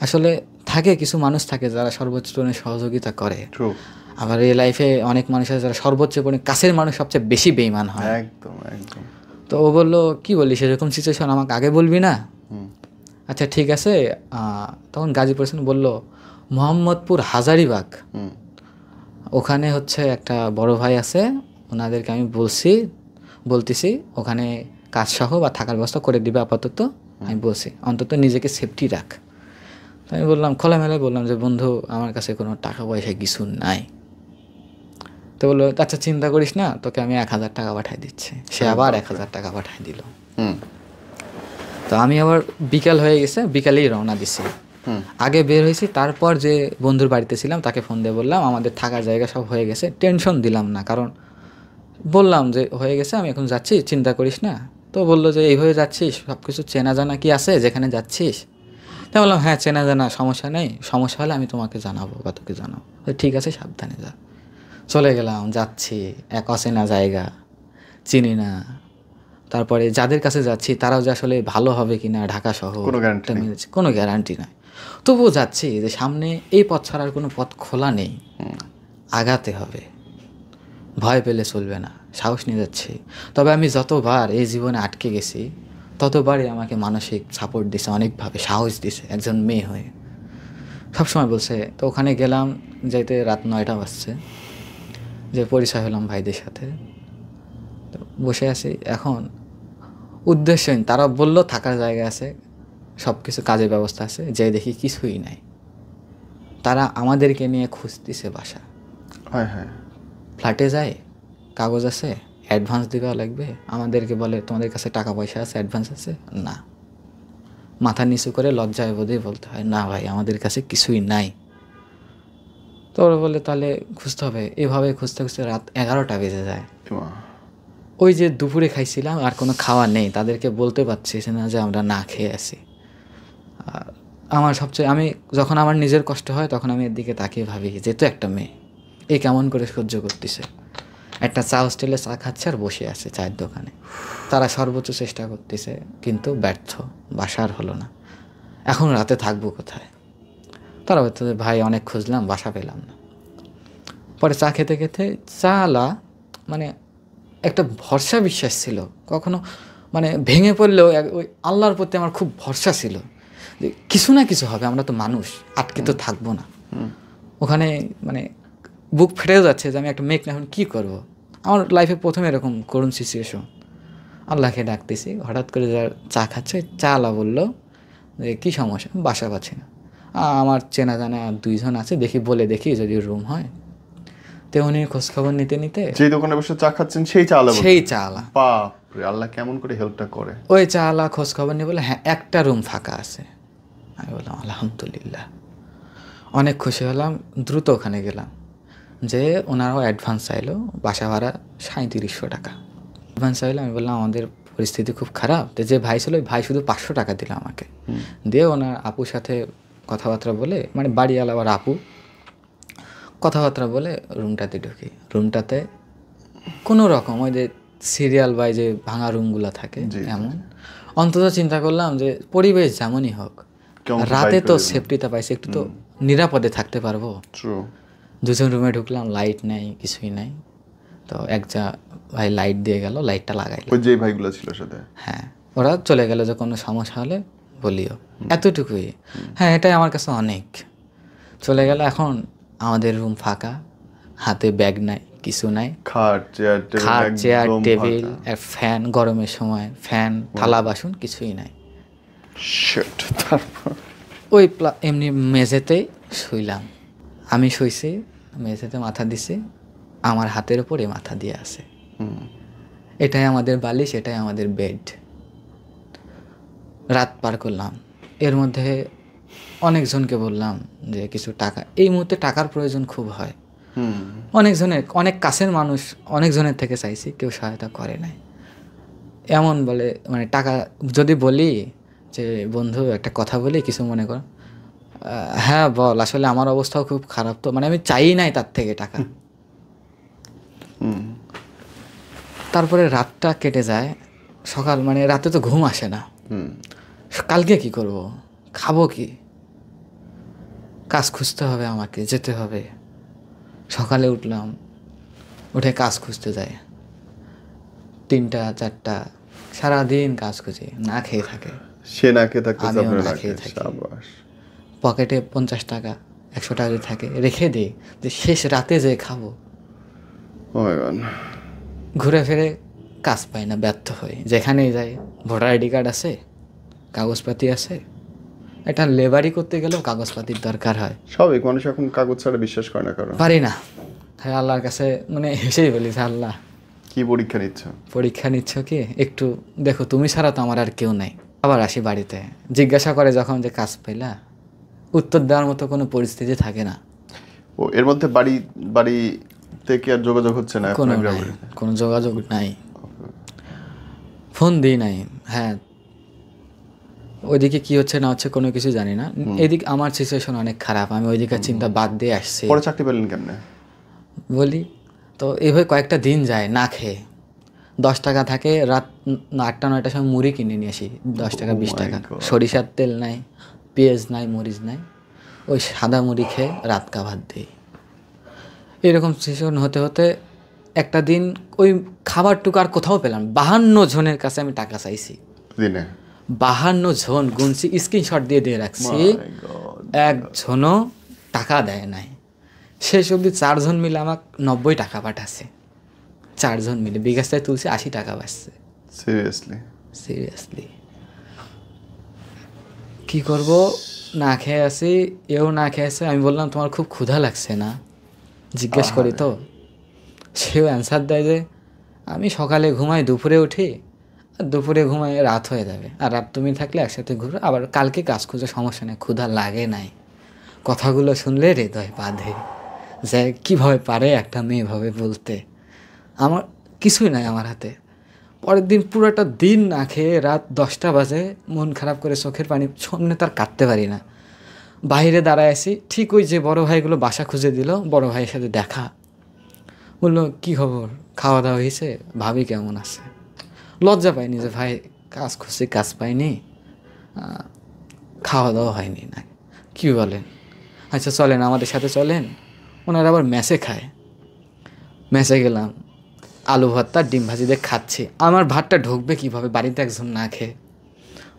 আসলে থাকে কিছু মানুষ থাকে যারা সর্বোচ্চ সহযোগিতা করে, আবার এই লাইফে অনেক মানুষ আছে যারা সর্বোচ্চ কাছের মানুষ সবচেয়ে বেশি বেইমান হয়। একদম একদম। তো ও বললো কি বললি, সেরকম সিচুয়েশন আমাকে আগে বলবি না? আচ্ছা ঠিক আছে। তখন গাজীপুর বললো মোহাম্মদপুর হাজারিবাগ, ওখানে হচ্ছে একটা বড় ভাই আছে, ওনাদেরকে আমি বলতেছি ওখানে কাজ সহ বা থাকার ব্যবস্থা করে দিবে আপাতত। আমি বলছি অন্তত নিজেকে সেফটি রাখ। তো আমি বললাম, খোলামেলায় বললাম যে বন্ধু আমার কাছে কোনো টাকা পয়সা কিছু নাই। তো বললো আচ্ছা চিন্তা করিস না, তোকে আমি 1,000 টাকা পাঠিয়ে দিচ্ছি। সে আবার 1,000 টাকা পাঠিয়ে দিল। তো আমি আবার বিকাল হয়ে গেছে, বিকালেই রওনা দিছি। আগে বের হয়েছি, তারপর যে বন্ধুর বাড়িতে ছিলাম তাকে ফোন দিয়ে বললাম আমাদের থাকার জায়গা সব হয়ে গেছে। টেনশন দিলাম না, কারণ বললাম যে হয়ে গেছে, আমি এখন যাচ্ছি, চিন্তা করিস না। তো বললো যে এইভাবে যাচ্ছিস, সব কিছু চেনা জানা কি আছে যেখানে যাচ্ছিস? তাই বললাম হ্যাঁ চেনা জানা, সমস্যা নেই, সমস্যা হলে আমি তোমাকে জানাবো বা তোকে জানাবো। ঠিক আছে সাবধানে যা। চলে গেলাম, যাচ্ছি, এক অচেনা জায়গা, চিনি না। তারপরে যাদের কাছে যাচ্ছি তারাও যে আসলে ভালো হবে কিনা, ঢাকা শহর কোনো গ্যারান্টি নাই। তবুও যাচ্ছি যে সামনে এই পথ ছাড়ার কোনো পথ খোলা নেই, আগাতে হবে, ভয় পেলে চলবে না, সাহস নিয়ে যাচ্ছি। তবে আমি যতবার এই জীবনে আটকে গেছি ততবারই আমাকে মানসিক সাপোর্ট দিছে, অনেকভাবে সাহস দিছে একজন মেয়ে হয়ে, সবসময় বলছে। তো ওখানে গেলাম, যাইতে রাত 9টা বাজছে, যে পরিচয় হলাম ভাইদের সাথে। তো বসে আছি। এখন উদ্দেশ্যহীন, তারা বললো থাকার জায়গা আছে, সব কিছু কাজের ব্যবস্থা আছে, যে দেখি কিছুই নাই। তারা আমাদেরকে নিয়ে খুঁজতেছে বাসা। হ্যাঁ হ্যাঁ, ফ্ল্যাটে যায়, কাগজ আছে, অ্যাডভান্স দেওয়া লাগবে, আমাদেরকে বলে তোমাদের কাছে টাকা পয়সা আছে, অ্যাডভান্স আছে? না। মাথা নিচু করে লজ্জায় বোধেই বলতে হয়, না ভাই আমাদের কাছে কিছুই নাই। তো ওরা বলে তাহলে খুঁজতে হবে। এভাবে খুঁজতে খুঁজতে রাত 11টা বেজে যায়। ওই যে দুপুরে খাইছিলাম আর কোনো খাওয়া নেই, তাদেরকে বলতে পারছি না যে আমরা না খেয়ে আছি। আমার সবচেয়ে, আমি যখন আমার নিজের কষ্ট হয় তখন আমি এর দিকে তাকিয়ে ভাবি যে তো একটা মেয়ে, এ কেমন করে সহ্য করতেছে, একটা চা হোস্টেলে চা খাচ্ছে আর বসে আছে চায়ের দোকানে। তারা সর্বোচ্চ চেষ্টা করতেছে কিন্তু ব্যর্থ, বাসার হলো না। এখন রাতে থাকবো কোথায়? তারা বলতো যে ভাই অনেক খুঁজলাম, বাসা পেলাম না। পরে চা খেতে খেতে চালা মানে একটা ভরসা বিশ্বাস ছিল, কখনো মানে ভেঙে পড়লেও ওই আল্লাহর প্রতি আমার খুব ভরসা ছিল যে কিছু না কিছু হবে, আমরা তো মানুষ, আটকে তো থাকবো না। ওখানে মানে বুক ফেটে যাচ্ছে যে আমি একটা মেঘ না, এখন কী করবো। আমার লাইফে প্রথমে এরকম করুণ সিচুয়েশন। আল্লাহকে ডাকতেছি, হঠাৎ করে যার চা খাচ্ছে চালা বললো যে কী সমস্যা, বাসা পাচ্ছি না। আমার চেনা জানা 2 জন আছে, দেখি বলে দেখি যদি রুম হয়। তো উনি খোঁজখবর নিতে নিতে, যে দোকানে বসে চা খাচ্ছেন সেই চালা, বাপরে আল্লাহ কেমন করে হেল্পটা করে। ওই চালা খোঁজখবর নিয়ে বলে হ্যাঁ একটা রুম ফাঁকা আছে। আমি বললাম আলহামদুলিল্লাহ, অনেক খুশি হলাম। দ্রুত ওখানে গেলাম, যে ওনারাও অ্যাডভান্স চাইলো, বাসা ভাড়া 3700 টাকা অ্যাডভান্স চাইলো। আমি বললাম আমাদের পরিস্থিতি খুব খারাপ। তো যে ভাই ছিল ওই ভাই শুধু 500 টাকা দিল আমাকে, দিয়ে ওনার আপুর সাথে কথাবার্তা বলে, মানে বাড়িওয়ালা আবার আপু, কথাবার্তা বলে রুমটাতে ঢুকি। রুমটাতে কোনো রকম ওই যে সিরিয়াল বাই যে ভাঙা রুমগুলো থাকে এমন। অন্তত চিন্তা করলাম যে পরিবেশ যেমনই হোক, রাতে তো সেফটিটা পাইছি, একটু তো নিরাপদে থাকতে পারবো। 2 জন রুমে ঢুকলাম, লাইট নেই, কিছুই নাই। তো একটা ভাই লাইট দিয়ে গেল, লাইটটা লাগাইলো, ওই যে ভাইগুলো ছিল সাথে। হ্যাঁ, ওরা চলে গেল যে কোনো সমস্যা হলে বলিও, এতটুকুই। হ্যাঁ, এটাই আমার কাছে অনেক। চলে গেল। এখন আমাদের রুম ফাঁকা, হাতে ব্যাগ নাই, কিছু নাই, খাট চেয়ার টেবিল, ফ্যান, গরমের সময় ফ্যান, থালা বাসন কিছুই নাই। ওই এমনি মেঝেতেই শুইলাম। আমি শুইছি, মেঝেতে মাথা দিছি, আমার হাতের উপরে মাথা দিয়ে আছে। এটাই আমাদের বালিশ, এটাই আমাদের বেড। রাত পার করলাম। এর মধ্যে অনেকজনকে বললাম যে কিছু টাকা, এই মুহূর্তে টাকার প্রয়োজন খুব হয়। অনেকজনের, অনেক কাছের মানুষ অনেকজনের থেকে চাইছি, কেউ সহায়তা করে নাই। এমন বলে মানে টাকা যদি বলি যে বন্ধু একটা কথা বলি, কিছু মনে কর, হ্যাঁ বল, আসলে আমার অবস্থাও খুব খারাপ, তো মানে আমি চাই নাই তার থেকে টাকা। তারপরে রাতটা কেটে যায়, সকাল মানে রাতে তো ঘুম আসে না। কালকে কি করব, খাবো কি, কাজ খুঁজতে হবে, আমাকে যেতে হবে। সকালে উঠলাম, উঠে কাজ খুঁজতে যাই, 3টা 4টা, সারাদিন কাজ খুঁজি, না খেয়ে থাকে। সে না খেয়ে থাকতে, আমিও না খেয়ে থাকি। পকেটে 50 টাকা 100 টাকা থাকে, রেখে দিই যে শেষ রাতে যে খাবো। ঘুরে ফিরে কাজ পাই না, ব্যর্থ হই। যেখানেই যাই, ভোটার আইডি কার্ড আছে, কাগজপাতি আছে, এটা লেবারি করতে গেলেও কাগজপাতির দরকার হয়। স্বাভাবিক, মানুষ এখন কাগজ ছাড়া বিশ্বাস করে না, কারণ পারি না। তাই আল্লাহর কাছে মানে হেসেই বলি, আল্লাহ কি পরীক্ষা নিচ্ছ, পরীক্ষা নিচ্ছ কি, একটু দেখো, তুমি ছাড়া তো আমার আর কেউ নাই। আবার আসি বাড়িতে, জিজ্ঞাসা করে যখন যে কাজ পাইলা, উত্তর দেওয়ার মতো কোনো পরিস্থিতি থাকে না। ও এর মধ্যে বাড়িতে কি আর যোগাযোগ হচ্ছে না? কোনো যোগাযোগ নাই, ফোন দিই নাই। হ্যাঁ, ওইদিকে কি হচ্ছে না হচ্ছে কোনো কিছু জানি না। এদিকে আমার সিচুয়েশন অনেক খারাপ, আমি ওইদিকে চিন্তা বাদ দিয়ে আসছি। পরে চাকরি পেলেন কেমনে বলি তো? এইভাবে কয়েকটা দিন যায় না খেয়ে। 10 টাকা থাকে, রাত 8টা 9টার সময় মুড়ি কিনে নিয়ে আসি, 10 টাকা 20 টাকা। সরিষার তেল নাই, পেঁয়াজ নাই, মরিচ নাই, ওই সাদা মুড়ি খেয়ে রাত কাভাত দিই। এরকম সিচুয়েশন হতে হতে একটা দিন ওই খাবারটুকু আর কোথাও পেলাম। 52 জনের কাছে আমি টাকা চাইছি দিনে, 52 জন গুনছি, স্ক্রিনশট দিয়ে রাখছি, একজনও টাকা দেয় নাই। শেষ অবধি 4 জন মিলে আমাকে 90 টাকা পাঠাচ্ছে। 4 জন মিলে বিকাশটায় তুলছি 80 টাকা বাঁচছে। সিরিয়াসলি কি করব, না খেয়ে আছি, এও না খেয়ে আছে। আমি বললাম তোমার খুব ক্ষুধা লাগছে না, জিজ্ঞেস করি তো। সেও অ্যান্সার দেয় যে আমি সকালে ঘুমাই, দুপুরে উঠি, আর দুপুরে ঘুমাই রাত হয়ে যাবে, আর রাত তুমি থাকলে একসাথে ঘুরো, আবার কালকে কাজ খুঁজে, সমস্যা নেই, ক্ষুধা লাগে নাই। কথাগুলো শুনলে হৃদয় বাঁধে যে কীভাবে পারে একটা মেয়ে এভাবে বলতে। আমার কিছুই নাই আমার হাতে। পরের দিন পুরোটা দিন না খেয়ে রাত 10টা বাজে মন খারাপ করে চোখের পানি সামনে তার কাটতে পারি না, বাইরে দাঁড়ায় আছি। ঠিক ওই যে বড় ভাইগুলো বাসা খুঁজে দিল, বড় ভাইয়ের সাথে দেখা, বললো কী খবর, খাওয়া দাওয়া হয়েছে, ভাবি কেমন আছে। লজ্জা পাইনি যে ভাই কাজ খুঁজছি, কাজ পাইনি, খাওয়া দাওয়া হয়নি না, কী বলেন, আচ্ছা চলেন আমাদের সাথে চলেন। ওনারা আবার মেসে খায়। মেসে গেলাম, আলু ভর্তা ডিম ভাজি দিয়ে খাচ্ছি। আমার ভাতটা ঢুকবে কীভাবে, বাড়িতে একজন না খেয়ে।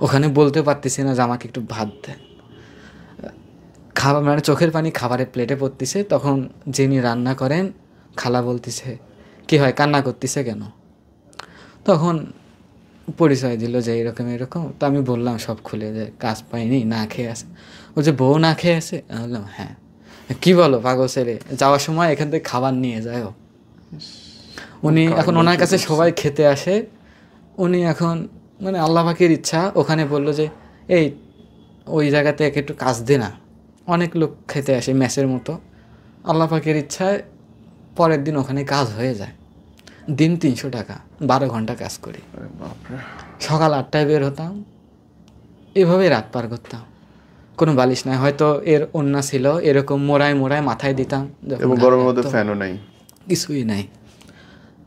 ওখানে বলতে পারতেছি না যে আমাকে একটু ভাত দেন। খাবার মানে চোখের পানি খাবারের প্লেটে পড়তেছে। তখন যিনি রান্না করেন খালা বলতেছে কী হয়, কান্না করতেছে কেন। তখন পরিচয় দিল যে এরকম এরকম। তো আমি বললাম সব খুলে যে কাজ পাইনি, না খেয়ে আছে। ও যে বউ না খেয়ে আছে, আমি বললাম হ্যাঁ। কী বলো পাগল ছেলে, যাওয়ার সময় এখান থেকে খাবার নিয়ে যায়। উনি এখন ওনার কাছে সবাই খেতে আসে। উনি এখন মানে আল্লাহ পাকের ইচ্ছা ওখানে বললো যে এই ওই জায়গাতে একটু কাজ দে না, অনেক লোক খেতে আসে মেসের মতো। আল্লাহ পাকের ইচ্ছায় পরের দিন ওখানে কাজ হয়ে যায়। দিন 300 টাকা, 12 ঘন্টা কাজ করি। সকাল 8টায় বের হতাম, এভাবে রাত পার করতাম। কোনো বালিশ নাই, হয়তো এর ওন্না ছিল এরকম মোড়ায় মোড়ায় মাথায় দিতাম। এবং গরমের মধ্যে ফ্যানও নাই, কিছুই নাই।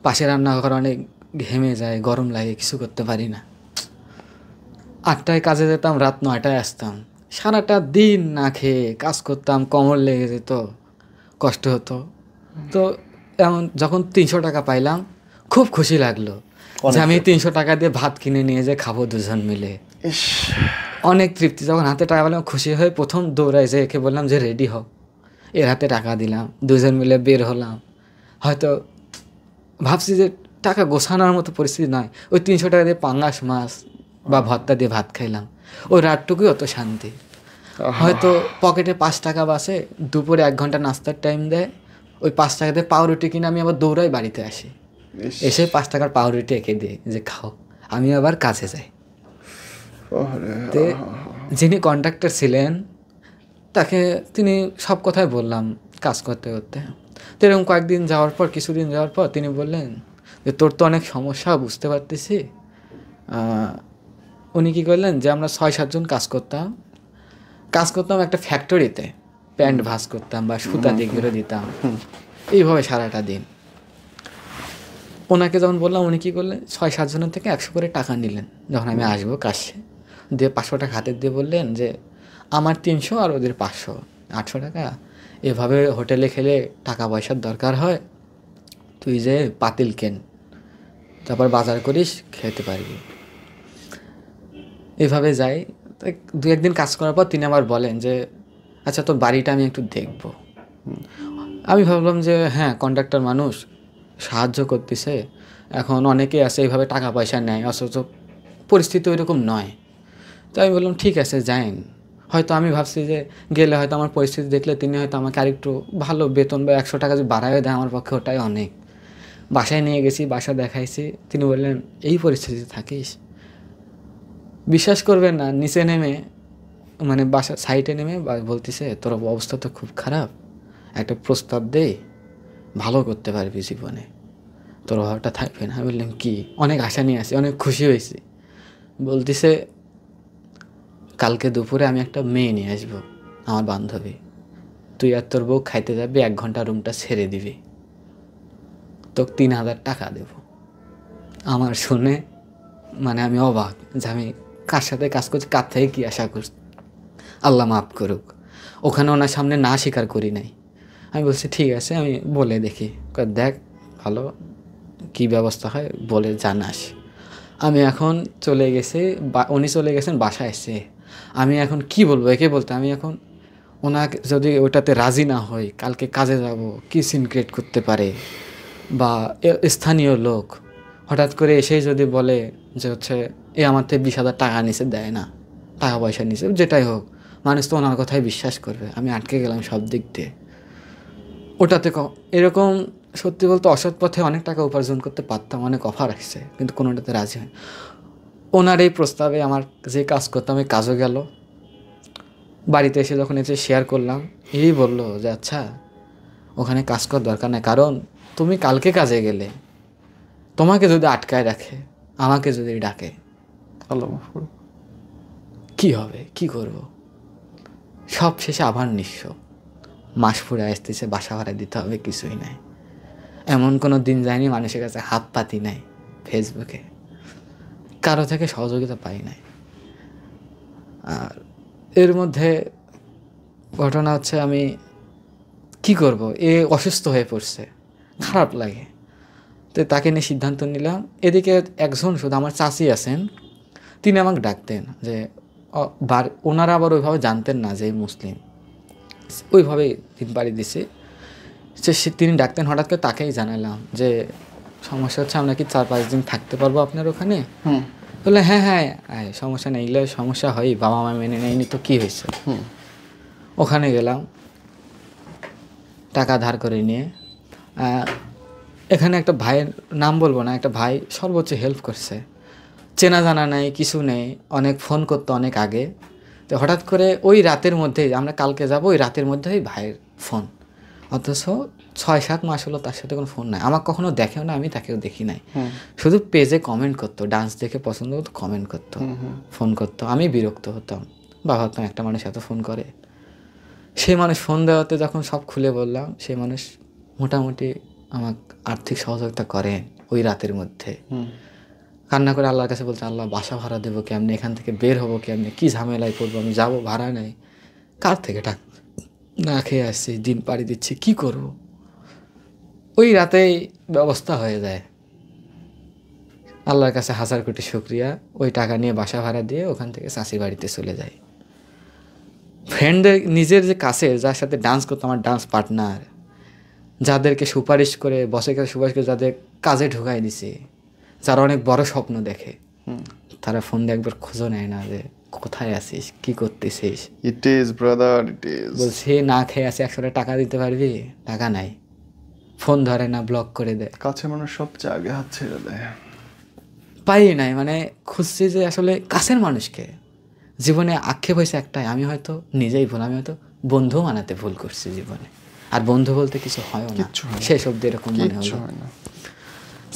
পাশে রান্নাঘর, অনেক ঘেমে যায়, গরম লাগে, কিছু করতে পারি না। 8টায় কাজে যেতাম, রাত 9টায় আসতাম। সারাটা দিন না খেয়ে কাজ করতাম, কোমর লেগে যেত, কষ্ট হতো। তো এমন যখন 300 টাকা পাইলাম খুব খুশি লাগলো যে আমি 300 টাকা দিয়ে ভাত কিনে নিয়ে যে খাবো 2জন মিলে। অনেক তৃপ্তি। যখন হাতে টাকা পেলাম খুশি হয়ে প্রথম দৌড়াই যে একে বললাম যে রেডি হও, এর হাতে টাকা দিলাম, 2জন মিলে বের হলাম। হয়তো ভাবছি যে টাকা গোছানোর মতো পরিস্থিতি নয়, ওই 300 টাকা দিয়ে পাঙ্গাস মাছ বা ভর্তা দিয়ে ভাত খাইলাম। ওই রাতটুকুই অত শান্তি। হয়তো পকেটে 5 টাকা বাসে, দুপুরে 1 ঘন্টা নাস্তার টাইম দেয়, ওই 5 টাকা দিয়ে পাউরুটি কিনে আমি আবার দৌড়াই বাড়িতে আসি, এসে 5 টাকার পাউরুটি এঁকে দিই যে খাও, আমি আবার কাছে যাই। যিনি কন্ট্রাক্টর ছিলেন তাকে তিনি সব কথাই বললাম কাজ করতে করতে। তো এরকম কয়েকদিন যাওয়ার পর, কিছুদিন যাওয়ার পর তিনি বললেন যে তোর তো অনেক সমস্যা বুঝতে পারতেছি। উনি কী করলেন যে আমরা 6-7 জন কাজ করতাম একটা ফ্যাক্টরিতে, প্যান্ট ভাঁজ করতাম বা সুতা দিকগুলো দিতাম, এইভাবে সারাটা দিন। ওনাকে যখন বললাম উনি কী করলেন, 6-7 জনের থেকে 100 করে টাকা নিলেন। যখন আমি আসবো কাছে দিয়ে 500 টাকা হাতে দিয়ে বললেন যে আমার 300 আর ওদের 500, 800 টাকা। এভাবে হোটেলে খেলে টাকা পয়সার দরকার হয়, তুই যে পাতিল কেন, তারপর বাজার করিস, খেতে পারবি। এভাবে যাই। 2-1 দিন কাজ করার পর তিনি আবার বলেন যে আচ্ছা তোর বাড়িটা আমি একটু দেখব। আমি ভাবলাম যে হ্যাঁ, কন্ট্রাক্টর মানুষ, সাহায্য করতেছে। এখন অনেকেই আছে এইভাবে টাকা পয়সা নেয়, অথচ পরিস্থিতি ওইরকম নয়। তো আমি বললাম ঠিক আছে যাইন। হয়তো আমি ভাবছি যে গেলে হয়তো আমার পরিস্থিতি দেখলে তিনি হয়তো আমাকে আরেকটু ভালো বেতন বা 100 টাকা যদি বাড়ায় দেয় আমার পক্ষে ওটাই অনেক। বাসায় নিয়ে গেছি, বাসা দেখাইছি। তিনি বললেন এই পরিস্থিতিতে থাকিস, বিশ্বাস করবেন না, নিচে নেমে মানে বাসা সাইডে নেমে বলতেছে তোর অবস্থা তো খুব খারাপ, একটা প্রস্তাব দে, ভালো করতে পারবি জীবনে, তোর অভাবটা থাকবে না। আমি বললাম কি, অনেক আশা নিয়ে আসি, অনেক খুশি হয়েছি। বলতেছে কালকে দুপুরে আমি একটা মেয়ে নিয়ে আসবো, আমার বান্ধবী, তুই আর তোর বউ খাইতে যাবি, 1 ঘন্টা রুমটা ছেড়ে দিবি, তোকে 3000 টাকা দেব। আমার শুনে মানে আমি অবাক যে আমি কার সাথে কাজ করছি, কার থেকে কী আশা করছি, আল্লাহ মাফ করুক। ওখানে ওনার সামনে না স্বীকার করি নাই। আমি বলছি ঠিক আছে, আমি বলে দেখি। দেখ ভালো কী ব্যবস্থা হয় বলে জানাস। আমি এখন চলে গেছি, উনি চলে গেছেন বাসায় এসে। আমি এখন কি বলবো একে বলতে, আমি এখন ওনাকে যদি ওটাতে রাজি না হই, কালকে কাজে যাব, কি সিন ক্রিয়েট করতে পারে, বা স্থানীয় লোক হঠাৎ করে এসেই যদি বলে যে হচ্ছে এ আমার থেকে 20,000 টাকা নিচে দেয় না, টাকা পয়সা নিচে, যেটাই হোক, মানুষ তো ওনার কথাই বিশ্বাস করবে। আমি আটকে গেলাম সব দিক দিয়ে। ওটাতে এরকম সত্যি বলতে অসৎ পথে অনেক টাকা উপার্জন করতে পারতাম, অনেক অফার আসছে, কিন্তু কোনোটাতে রাজি হয়। ওনার এই প্রস্তাবে আমার যে কাজ করতাম এই কাজও গেল। বাড়িতে এসে যখন এসে শেয়ার করলাম, এই বললো যে আচ্ছা ওখানে কাজ করার দরকার নেই, কারণ তুমি কালকে কাজে গেলে তোমাকে যদি আটকায় রাখে, আমাকে যদি ডাকে, আল্লাহ মাফ করুক, কী হবে, কি করব? সব শেষে আবার নিঃস্ব। মাস ফুরে আসতেছে, বাসা ভাড়া দিতে হবে, কিছুই নাই। এমন কোনো দিন যায়নি মানুষের কাছে হাত পাতি নাই, ফেসবুকে কারো থেকে সহযোগিতা পাই নাই। আর এর মধ্যে ঘটনা হচ্ছে আমি কি করব, এ অসুস্থ হয়ে পড়ছে, খারাপ লাগে। তো তাকে নিয়ে সিদ্ধান্ত নিলাম। এদিকে একজন শুধু আমার চাচি আছেন, তিনি আমাকে ডাকতেন যে ওনারা আবার ওইভাবে জানতেন না যে মুসলিম, ওইভাবেই দিন বাড়ি দিছে। তিনি ডাকতেন, হঠাৎ করে তাকেই জানালাম যে সমস্যা হচ্ছে, আমরা কি 4-5 দিন থাকতে পারবো আপনার ওখানে? বললে হ্যাঁ হ্যাঁ সমস্যা নেই, এগুলো সমস্যা হয়, বাবা মা মেনে নেয়নি তো কী হয়েছে। ওখানে গেলাম টাকা ধার করে নিয়ে। এখানে একটা ভাইয়ের নাম বলবো না, একটা ভাই সর্বোচ্চ হেল্প করছে, চেনা জানা নেই, কিছু নেই, অনেক ফোন করতো অনেক আগে। তো হঠাৎ করে ওই রাতের মধ্যেই, আমরা কালকে যাব, ওই রাতের মধ্যেই ভাইয়ের ফোন, অথচ 6-7 মাস হলো তার সাথে কোনো ফোন নাই, আমাকে কখনো দেখেও না, আমি তাকেও দেখি নাই। শুধু পেজে কমেন্ট করতো, ডান্স দেখে পছন্দ করতো, কমেন্ট করতো, ফোন করতো। আমি বিরক্ত হতাম, বা ভাবতাম একটা মানুষ এত ফোন করে। সেই মানুষ ফোন দেওয়াতে যখন সব খুলে বললাম, সেই মানুষ মোটামুটি আমাকে আর্থিক সহযোগিতা করেন ওই রাতের মধ্যে। কান্না করে আল্লাহর কাছে বলছে, আল্লাহ বাসা ভাড়া দেবো কেমনি, এখান থেকে বের হবো কেমনি, কী ঝামেলায় পড়বো, আমি যাবো, ভাড়া নেই, কার থেকে টাকা, না খেয়ে আসছি, দিন পাড়ি দিচ্ছি, কি করব? ওই রাতেই ব্যবস্থা হয়ে যায়। আল্লাহর কাছে 1000 কোটি শুকরিয়া। ওই টাকা নিয়ে বাসা ভাড়া দিয়ে ওখান থেকে চাচির বাড়িতে চলে যাই। ফ্রেন্ডদের, নিজের যে কাছে যার সাথে ডান্স করতো, আমার ডান্স পার্টনার, যাদেরকে সুপারিশ করে, বসের কাছে সুপারিশ করে যাদের কাজে ঢুকাই দিছে, যারা অনেক বড় স্বপ্ন দেখে, তারা ফোন দিয়ে একবার খোঁজও নেয় না যে কোথায় আছিস, কি করতেছিস। It his brother, it is. বলছে না খেয়ে আছে, 100 টাকা দিতে পারবি, টাকা নাই, ফোন ধরে না, ব্লক করে দেয়। কাছে মানুষ সবচেয়ে আগে হাত ছেড়ে দেয়। পাই নাই, মানে খুঁজছি যে আসলে কাছের মানুষকে। জীবনে আক্ষেপ হয়েছে একটাই, আমি হয়তো নিজেই ভুল, আমি হয়তো বন্ধু বানাতে ভুল করছি জীবনে। আর বন্ধু বলতে কিছু হয়ও না, শেষ অব্দি এরকম মনে হলো।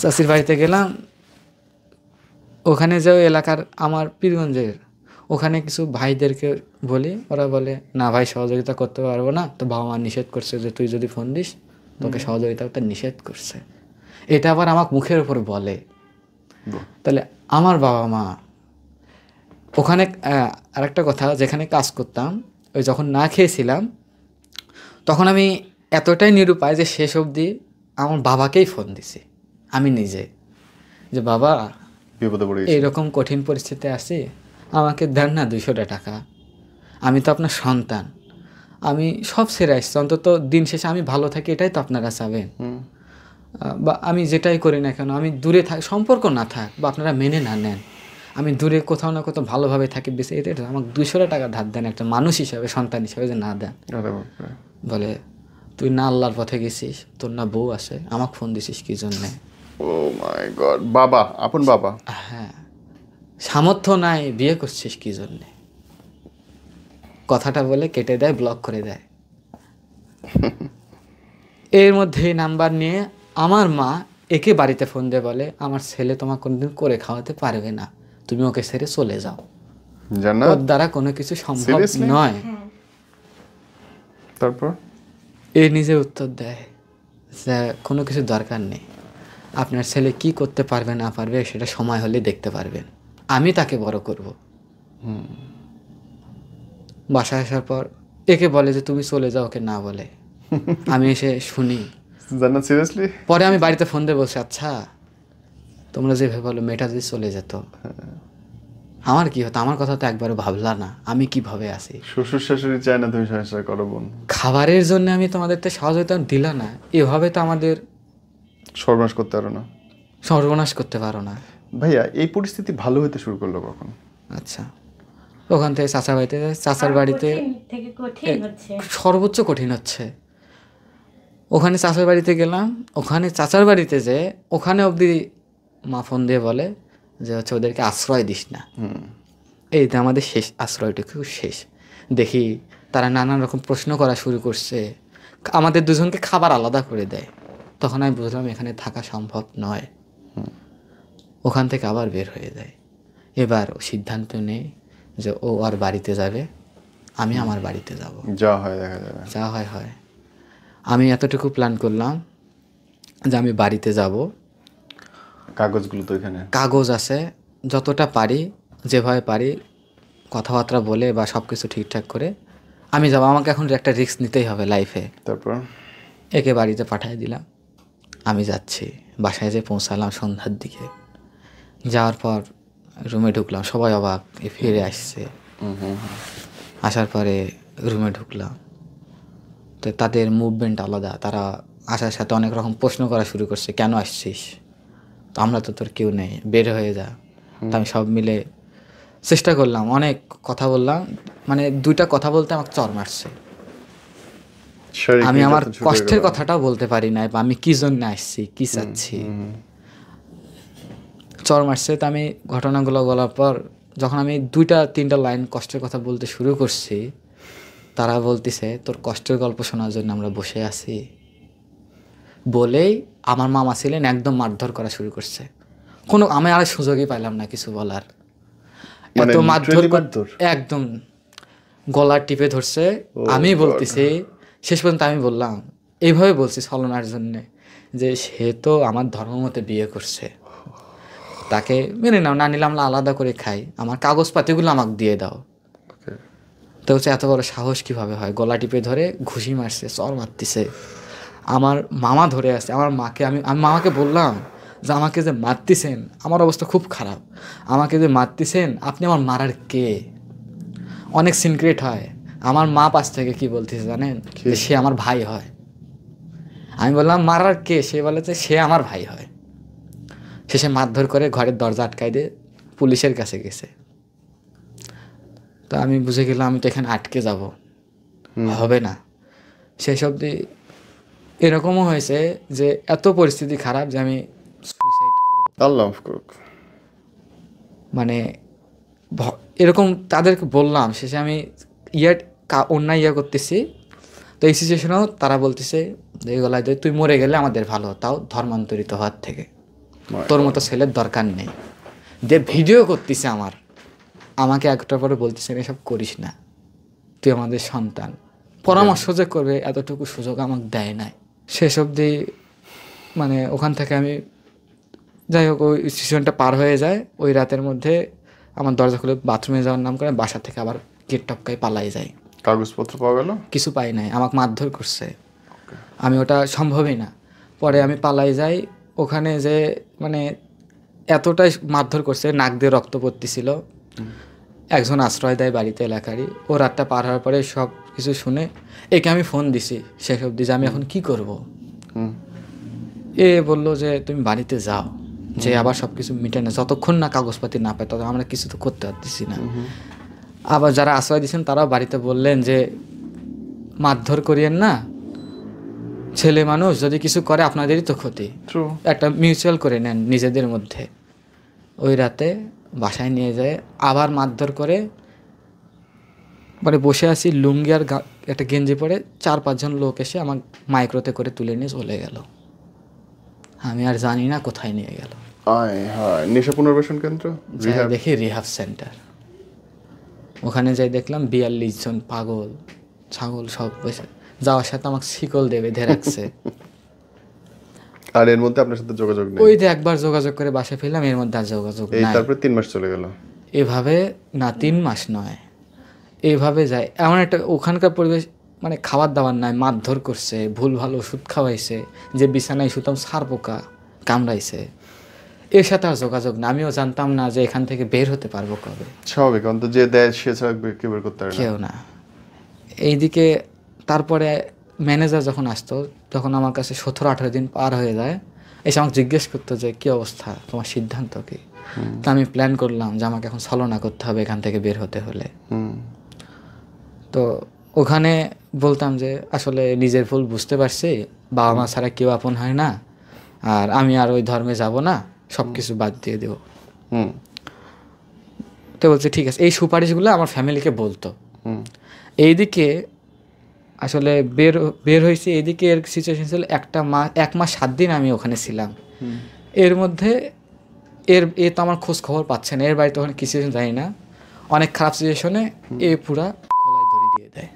চাচির বাড়িতে গেলাম, ওখানে যে এলাকার আমার পীরগঞ্জের, ওখানে কিছু ভাইদেরকে বলি, ওরা বলে না ভাই সহযোগিতা করতে পারবো না, তো বাবা মা নিষেধ করছে যে তুই যদি ফোন দিস তোকে সহযোগিতা করতে নিষেধ করছে। এটা আবার আমার মুখের উপর বলে। তাহলে আমার বাবা মা ওখানে, আরেকটা কথা, যেখানে কাজ করতাম, ওই যখন না খেয়েছিলাম তখন আমি এতটাই নিরুপায় যে শেষ অবধি আমার বাবাকেই ফোন দিছি আমি নিজে, যে বাবা বিপদে পড়ে এইরকম কঠিন পরিস্থিতিতে আছি, আমাকে দেন না 200 টাকা, আমি তো আপনার সন্তান, আমি সব ছেড়ে আসছি, অন্তত দিন শেষে আমি ভালো থাকি, এটাই তো আপনারা চাবেন। বা আমি যেটাই করি না কেন, আমি দূরে থাক, সম্পর্ক না থাক, বা আপনারা মেনে না নেন, আমি দূরে কোথাও না কোথাও ভালোভাবে থাকি, বেশি এটা আমাকে 200 টাকা ধার দেন, একটা মানুষ হিসাবে, সন্তান হিসাবে যে না দেন। বলে তুই না আল্লাহর পথে গেছিস, তোর না বউ আছে, আমাকে ফোন দিছিস কি জন্যে? ও মাই গড, বাবা, আপন বাবা। হ্যাঁ, সামর্থ্য নাই, বিয়ে করছিস কি জন্যে? কথাটা বলে কেটে দেয়, ব্লক করে দেয়। এর মধ্যে নাম্বার নিয়ে আমার মা একে বাড়িতে ফোন দিয়ে বলে, আমার ছেলে তোমার কোনোদিন করে খাওয়াতে পারবে না, তুমি ওকে ছেড়ে চলে যাও, ওর দ্বারা কোনো কিছু সম্ভব নয়। তারপর এ নিজে উত্তর দেয় যে কোনো কিছু দরকার নেই, আপনার ছেলে কি করতে পারবে না পারবে সেটা সময় হলে দেখতে পারবেন, আমি তাকে বড় করব। বাসায় আসার পর একে বলে যে তুমি চলে যাও, ওকে না বলে। আমি এসে শুনি, সিরিয়াসলি। পরে আমি বাড়িতে ফোন দিয়ে বলছি, আচ্ছা তোমরা যেভাবে বলো মেয়েটা যদি চলে যেত আমার কি হতো? আমার কথা তো একবারও ভাবলা না, আমি কিভাবে আছি? শ্বশুর শাশুড়ি চায় না তুমি সংসার করো বোন, খাবারের জন্য আমি তোমাদের তো সহযোগিতা দিলা না, এভাবে তো আমাদের সর্বনাশ করতে পারো না। সর্বনাশ করতে পারো না। ভাইয়া এই পরিস্থিতি ভালো হতে শুরু করলো কখন? আচ্ছা, ওখান থেকে চাচার বাড়িতে চাচার বাড়িতে সর্বোচ্চ কঠিন হচ্ছে। ওখানে চাচার বাড়িতে গেলাম, ওখানে চাচার বাড়িতে যে ওখানে অবধি মা ফোন দিয়ে বলে যে হচ্ছে ওদেরকে আশ্রয় দিস না, এইটা আমাদের শেষ আশ্রয়টুকু শেষ। দেখি তারা নানান রকম প্রশ্ন করা শুরু করছে, আমাদের দুজনকে খাবার আলাদা করে দেয়। তখন আমি বুঝলাম এখানে থাকা সম্ভব নয়। ওখান থেকে আবার বের হয়ে যায়। এবার ও সিদ্ধান্ত নেই যে ও আর বাড়িতে যাবে, আমি আমার বাড়িতে যাব। যা হয় দেখা যাবে, যা হয় হয়। আমি এতটুকু প্ল্যান করলাম যে আমি বাড়িতে যাব। কাগজগুলো তো এখানে, কাগজ আছে, যতটা পারি যেভাবে পারি কথাবার্তা বলে বা সব কিছু ঠিকঠাক করে আমি যাব। আমাকে এখন একটা রিস্ক নিতেই হবে লাইফে। তারপর একে বাড়িতে পাঠিয়ে দিলাম, আমি যাচ্ছি। বাসায় যেয়ে পৌঁছালাম সন্ধ্যার দিকে। যাওয়ার পর রুমে ঢুকলাম, সবাই অবাক, এ ফিরে আসছে। আসার পরে রুমে ঢুকলাম, তো তাদের মুভমেন্ট আলাদা। তারা আসার সাথে অনেক রকম প্রশ্ন করা শুরু করছে, কেন আসছিস, তো আমরা তো তোর কেউ নেই, বের হয়ে যা। তো আমি সব মিলে চেষ্টা করলাম, অনেক কথা বললাম, মানে 2টা কথা বলতে আমাকে চর মারছে। আমি আমার কষ্টের কথাটাও বলতে পারি না, বা আমি কি জন্য আসছি, কি চাচ্ছি, চর মারছে। তো আমি ঘটনাগুলো বলার পর যখন আমি 2-3টা লাইন কষ্টের কথা বলতে শুরু করছি, তারা বলতেছে তোর কষ্টের গল্প শোনার জন্য আমরা বসে আছি বলেই আমার মামা ছিলেন একদম মারধর করা শুরু করছে। আমি আর সুযোগই পাইলাম না কিছু বলার। এত মারধর, একদম গলা টিপে ধরছে। আমি বলতেছি, শেষ পর্যন্ত আমি বললাম, এইভাবে বলছি ছলনার জন্যে, যে সে তো আমার ধর্মমতে বিয়ে করছে, তাকে মেনে নাও, না নিলাম আলাদা করে খাই, আমার কাগজপাতিগুলো আমাকে দিয়ে দাও। তো হচ্ছে এত বড় সাহস কিভাবে হয়? গলা টিপে ধরে ঘুষি মারছে, চর মারতেছে। আমার মামা ধরে আছে, আমার মাকে আমি মামাকে বললাম যে আমাকে যে মারতেছেন, আমার অবস্থা খুব খারাপ, আমাকে যে মারতেছেন আপনি আমার মারার কে? অনেক সিনক্রেট হয়। আমার মা পাশ থেকে কি বলতেছে জানেন, যে সে আমার ভাই হয়। আমি বললাম মারার কে? সে বলে যে সে আমার ভাই হয়। শেষে মারধর করে ঘরের দরজা আটকাই দিয়ে পুলিশের কাছে গেছে। তো আমি বুঝে গেলাম আমি তো এখানে আটকে যাব, হবে না। সেই অবধি এরকমও হয়েছে যে এত পরিস্থিতি খারাপ যে আমি সুইসাইড করব। আল্লাহ করুক। মানে এরকম তাদেরকে বললাম, শেষে আমি অন্যায় করতেছি। তো এই সিচুয়েশনেও তারা বলতেছে এই গলায় তুই মরে গেলে আমাদের ভালো, তাও ধর্মান্তরিত হওয়ার থেকে, তোর মতো ছেলের দরকার নেই। যে ভিডিও করতেছে আমাকে একটার পরে বলতেছে এসব করিস না, তুই আমাদের সন্তান। পরামর্শ যে করবে এতটুকু সুযোগ আমাকে দেয় নাই। শেষ অবধি মানে ওখান থেকে আমি, যাই হোক, ওই সিচুয়েশনটা পার হয়ে যায়। ওই রাতের মধ্যে আমার দরজা খুলে বাথরুমে যাওয়ার নাম করে বাসা থেকে আবার গেট টপকায় পালাই যাই। কাগজপত্র পাওয়া গেল? কিছু পাই নাই, আমাকে মারধর করছে। আমি ওটা সম্ভবই না। পরে আমি পালাই যাই। ওখানে যে মানে এতটাই মারধর করছে, নাক দিয়ে রক্ত পড়তেছিল। একজন আশ্রয় দেয় বাড়িতে এলাকারই। ও রাতটা পার হওয়ার পরে সব কিছু শুনে একে আমি ফোন দিছি শেষ অবধি যে আমি এখন কি করব। এ বললো যে তুমি বাড়িতে যাও, যে আবার সব কিছু মিটে না, যতক্ষণ না কাগজপাতি না পায় তত আমরা কিছু তো করতে পারতেছি না। আবার যারা আশ্রয় দিচ্ছেন তারাও বাড়িতে বললেন যে মারধর করিয়েন না, ছেলে মানুষ যদি কিছু করে আপনাদেরই তো ক্ষতি, একটা মিউচুয়াল করে নেন নিজেদের মধ্যে। ওই রাতে বাসায় নিয়ে যায় আবার মারধর করে। মানে বসে আছি, লুঙ্গি আর একটা গেঞ্জি পরে 4-5 জন লোক এসে আমার মাইক্রোতে করে তুলে নিয়ে চলে গেল। আমি আর জানি না কোথায় নিয়ে গেল। নেশা পুনর্বাসন কেন্দ্র দেখি রিহাব সেন্টার। ওখানে যাই দেখলাম 42 জন পাগল ছাগল সব বসে, যাওয়ার সাথে আমাকে শিকল দিয়ে বেঁধে রাখছে। আর এর মধ্যে আপনার সাথে যোগাযোগ নেই? ওই যে একবার যোগাযোগ করে বাসায় ফেললাম, এর মধ্যে আর যোগাযোগ নাই। তারপরে 3 মাস চলে গেল এভাবে। না 3 মাস নয়, এইভাবে যায়। এমন একটা ওখানকার পরিবেশ, মানে খাবার দাবার নাই, মারধর করছে, ভুল ভালো ওষুধ খাওয়াইছে, যে বিছানায় শুতাম ছার পোকা কামড়াইছে। এর সাথে আর যোগাযোগ না। আমিও জানতাম না যে এখান থেকে বের হতে পারবো কবে। স্বাভাবিক, অন্তত যে দেয় সে ছাড়া কেউ বের করতে পারে না, কেউ না। এইদিকে তারপরে ম্যানেজার যখন আসতো, তখন আমার কাছে 17-18 দিন পার হয়ে যায়। এসে আমাকে জিজ্ঞেস করতো যে কী অবস্থা, তোমার সিদ্ধান্ত কী। তা আমি প্ল্যান করলাম যে আমাকে এখন ছলনা করতে হবে এখান থেকে বের হতে হলে। তো ওখানে বলতাম যে আসলে নিজের ভুল বুঝতে পারছি, বাবা মা ছাড়া কেউ আপন হয় না, আর আমি আর ওই ধর্মে যাব না, সব কিছু বাদ দিয়ে দেবো। তো বলছে ঠিক আছে। এই সুপারিশগুলো আমার ফ্যামিলিকে বলতো। এইদিকে আসলে বের হয়েছি, এইদিকে এর সিচুয়েশন ছিল 1 মাস 7 দিন আমি ওখানে ছিলাম। এর মধ্যে এ তো আমার খোঁজ খবর পাচ্ছে না, এর বাড়িতে ওখানে কিছু জানি না, অনেক খারাপ সিচুয়েশনে এ পুরা গলায় ধরে দিয়ে দেয়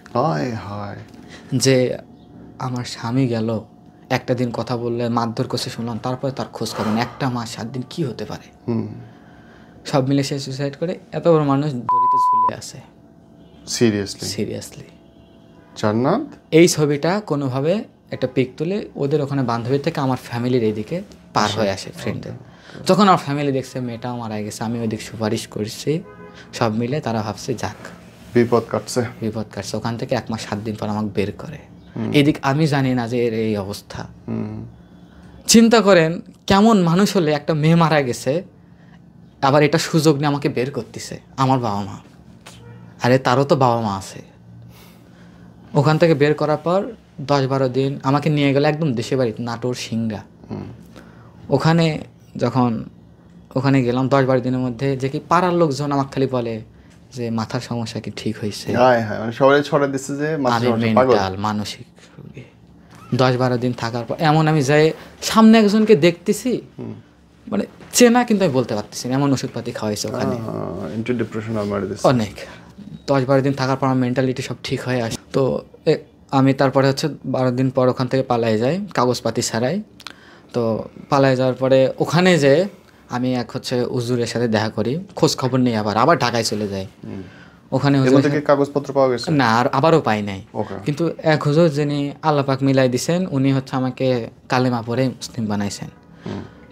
যে আমার স্বামী গেল, একটা দিন কথা বললে মারধর করছে শুনলাম, তারপরে তার খোঁজ খবর 1 মাস 7 দিন কি হতে পারে। সব মিলে সে সুসাইড করে। এত বড় মানুষ দড়িতে ঝুলে আছে। সিরিয়াসলি জান্নাত এই ছবিটা কোনোভাবে একটা পিক তুলে ওদের ওখানে বান্ধবীর থেকে আমার ফ্যামিলির এইদিকে পার হয়ে আসে ফ্রেন্ডের। যখন আমার ফ্যামিলি দেখছে মেয়েটাও মারা গেছে, আমি ওইদিকে সুপারিশ করছি, সব মিলে তারা ভাবছে যাক বিপদ কাটছে। ওখান থেকে 1 মাস 7 দিন পর আমাকে বের করে। এদিক আমি জানি না যে এর এই অবস্থা। চিন্তা করেন কেমন মানুষ হলে একটা মেয়ে মারা গেছে, আবার এটা সুযোগ নিয়ে আমাকে বের করতেছে আমার বাবা মা। আরে তারও তো বাবা মা আছে। ওখান থেকে বের করার পর 10-12 দিন আমাকে নিয়ে গেল একদম দেশে বাড়ি, নাটোর সিংড়া। ওখানে যখন ওখানে গেলাম 10-12 দিনের মধ্যে, যে কি পাড়ার লোকজন আমাকে খালি বলে যে মাথার সমস্যা কি ঠিক হয়েছে, মানসিক রোগী। 10-12 দিন থাকার পর এমন আমি যাই সামনে একজনকে দেখতেছি, মানে চেনা কিন্তু আমি বলতে পারতেছি না, এমন ওষুধপাতি খাওয়াইছে ওখানে অনেক। 10-12 দিন থাকার পর আমার মেন্টালিটি সব ঠিক হয়ে আসে। তো আমি তারপরে 12 দিন পর ওখান থেকে পালাই যাই কাগজপাতি ছাড়াই। তো পালাই যাওয়ার পরে ওখানে যে আমি এক হুজুরের সাথে দেখা করি, খোঁজ খবর নেই, আবার ঢাকায় চলে যাই। ওখানে কাগজপত্র পাওয়া গেছে না, আর আবারও পাই নাই। কিন্তু এক হুজুর যিনি আল্লাহ পাক মিলাই দিছেন, উনি আমাকে কালেমা পড়ে মুসলিম বানাইছেন।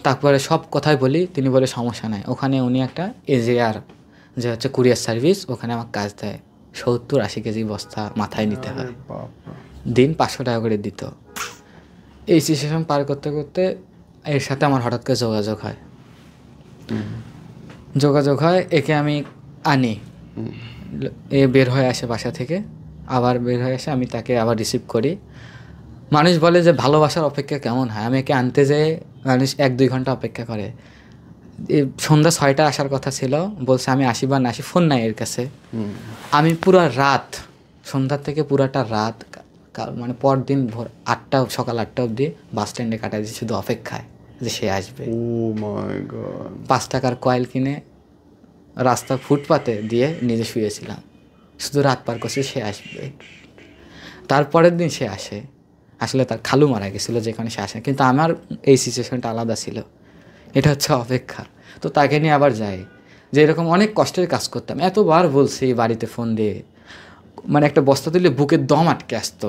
তারপরে সব কথাই বলি, তিনি বলে সমস্যা নাই। ওখানে উনি একটা এজিআর যে কুরিয়ার সার্ভিস, ওখানে আমার কাজ দেয়। 70-80 কেজি বস্তা মাথায় নিতে হয়, দিন 500 টাকা করে দিত। এই সিচুয়েশন পার করতে করতে এর সাথে আমার হঠাৎ করে যোগাযোগ হয়। একে আমি আনি, এ বের হয়ে আসে বাসা থেকে, আবার বের হয়ে আসে, আমি তাকে আবার রিসিভ করি। মানুষ বলে যে ভালোবাসার অপেক্ষা কেমন হয়, আমি একে আনতে যেয়ে মানুষ 1-2 ঘন্টা অপেক্ষা করে। সন্ধ্যা 6টা আসার কথা ছিল, বলছে আমি আসি বা না আসি, ফোন নাই এর কাছে। আমি পুরো রাত, সন্ধ্যা থেকে পুরাটা রাত, মানে পরদিন ভোর 8টা, সকাল 8টা অবধি বাস স্ট্যান্ডে কাটাই দিয়েছি শুধু অপেক্ষায় যে সে আসবে। 5 টাকার কয়েল কিনে রাস্তা ফুটপাতে দিয়ে নিজে শুয়েছিলাম, শুধু রাত পার করছি সে আসবে। তারপরের দিন সে আসে। আসলে তার খালু মারা গেছিলো যেখানে সে আসে, কিন্তু আমার এই সিচুয়েশনটা আলাদা ছিল। এটা অপেক্ষা। তো তাকে নিয়ে আবার যাই, যে এরকম অনেক কষ্টের কাজ করতাম। এতবার বলছি বাড়িতে ফোন দিয়ে, মানে একটা বস্তা তুলে বুকের দম আটকে আসতো।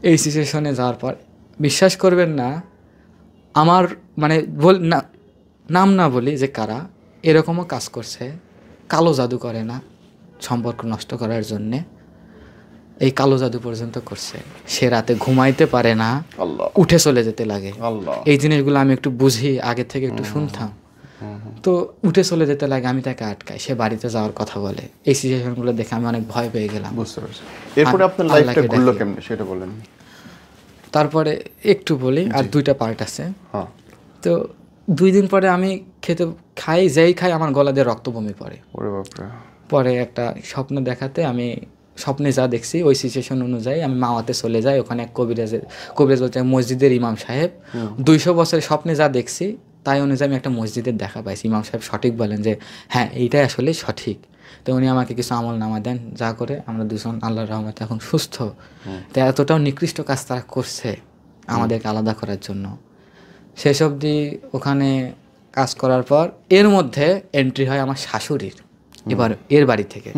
এই সিচুয়েশনে যাওয়ার পর বিশ্বাস করবেন না, আমার মানে নাম না বলি যে কারা এরকমও কাজ করছে, কালো জাদু করে না সম্পর্ক নষ্ট করার জন্যে, এই কালো জাদু পর্যন্ত করছে। সে রাতে ঘুমাইতে পারে না, উঠে চলে যেতে লাগে। এই জিনিসগুলো আমি একটু বুঝি, আগে থেকে একটু শুনতাম। তো উঠে চলে যেতে লাগে, আমি তাকে আটকাই, সে বাড়িতে যাওয়ার কথা বলে। এই সিচুয়েশনগুলো দেখে আমি অনেক ভয় পেয়ে গেলাম। বুঝতে পারছি। এরপরে আপনার লাইফটা ঘুরলো কেমনে সেটা বলেন। তারপরে একটু বলি, আর 2টা পার্ট আছে। তো 2 দিন পরে আমি যেই খাই আমার গলা দিয়ে রক্ত বমি পড়ে। পরে একটা স্বপ্ন দেখাতে, আমি স্বপ্নে যা দেখছি ওই সিচুয়েশন অনুযায়ী আমি মাওয়াতে চলে যাই। ওখানে এক কবিরাজ বলতে মসজিদের ইমাম সাহেব, 200 বছরের স্বপ্নে যা দেখছি তাই অনুযায়ী আমি একটা মসজিদের দেখা পাইছি। ইমাম সাহেব সঠিক বলেন যে হ্যাঁ এইটাই আসলে সঠিক। তো উনি আমাকে কিছু আমল নামা দেন, যা করে আমরা দুজন আল্লাহর রহমতে এখন সুস্থ। তো এতটাও নিকৃষ্ট কাজ তারা করছে আমাদেরকে আলাদা করার জন্য। শেষ অবধি ওখানে কাজ করার পর এর মধ্যে এন্ট্রি হয় আমার শাশুড়ির, এবার এর বাড়ি থেকে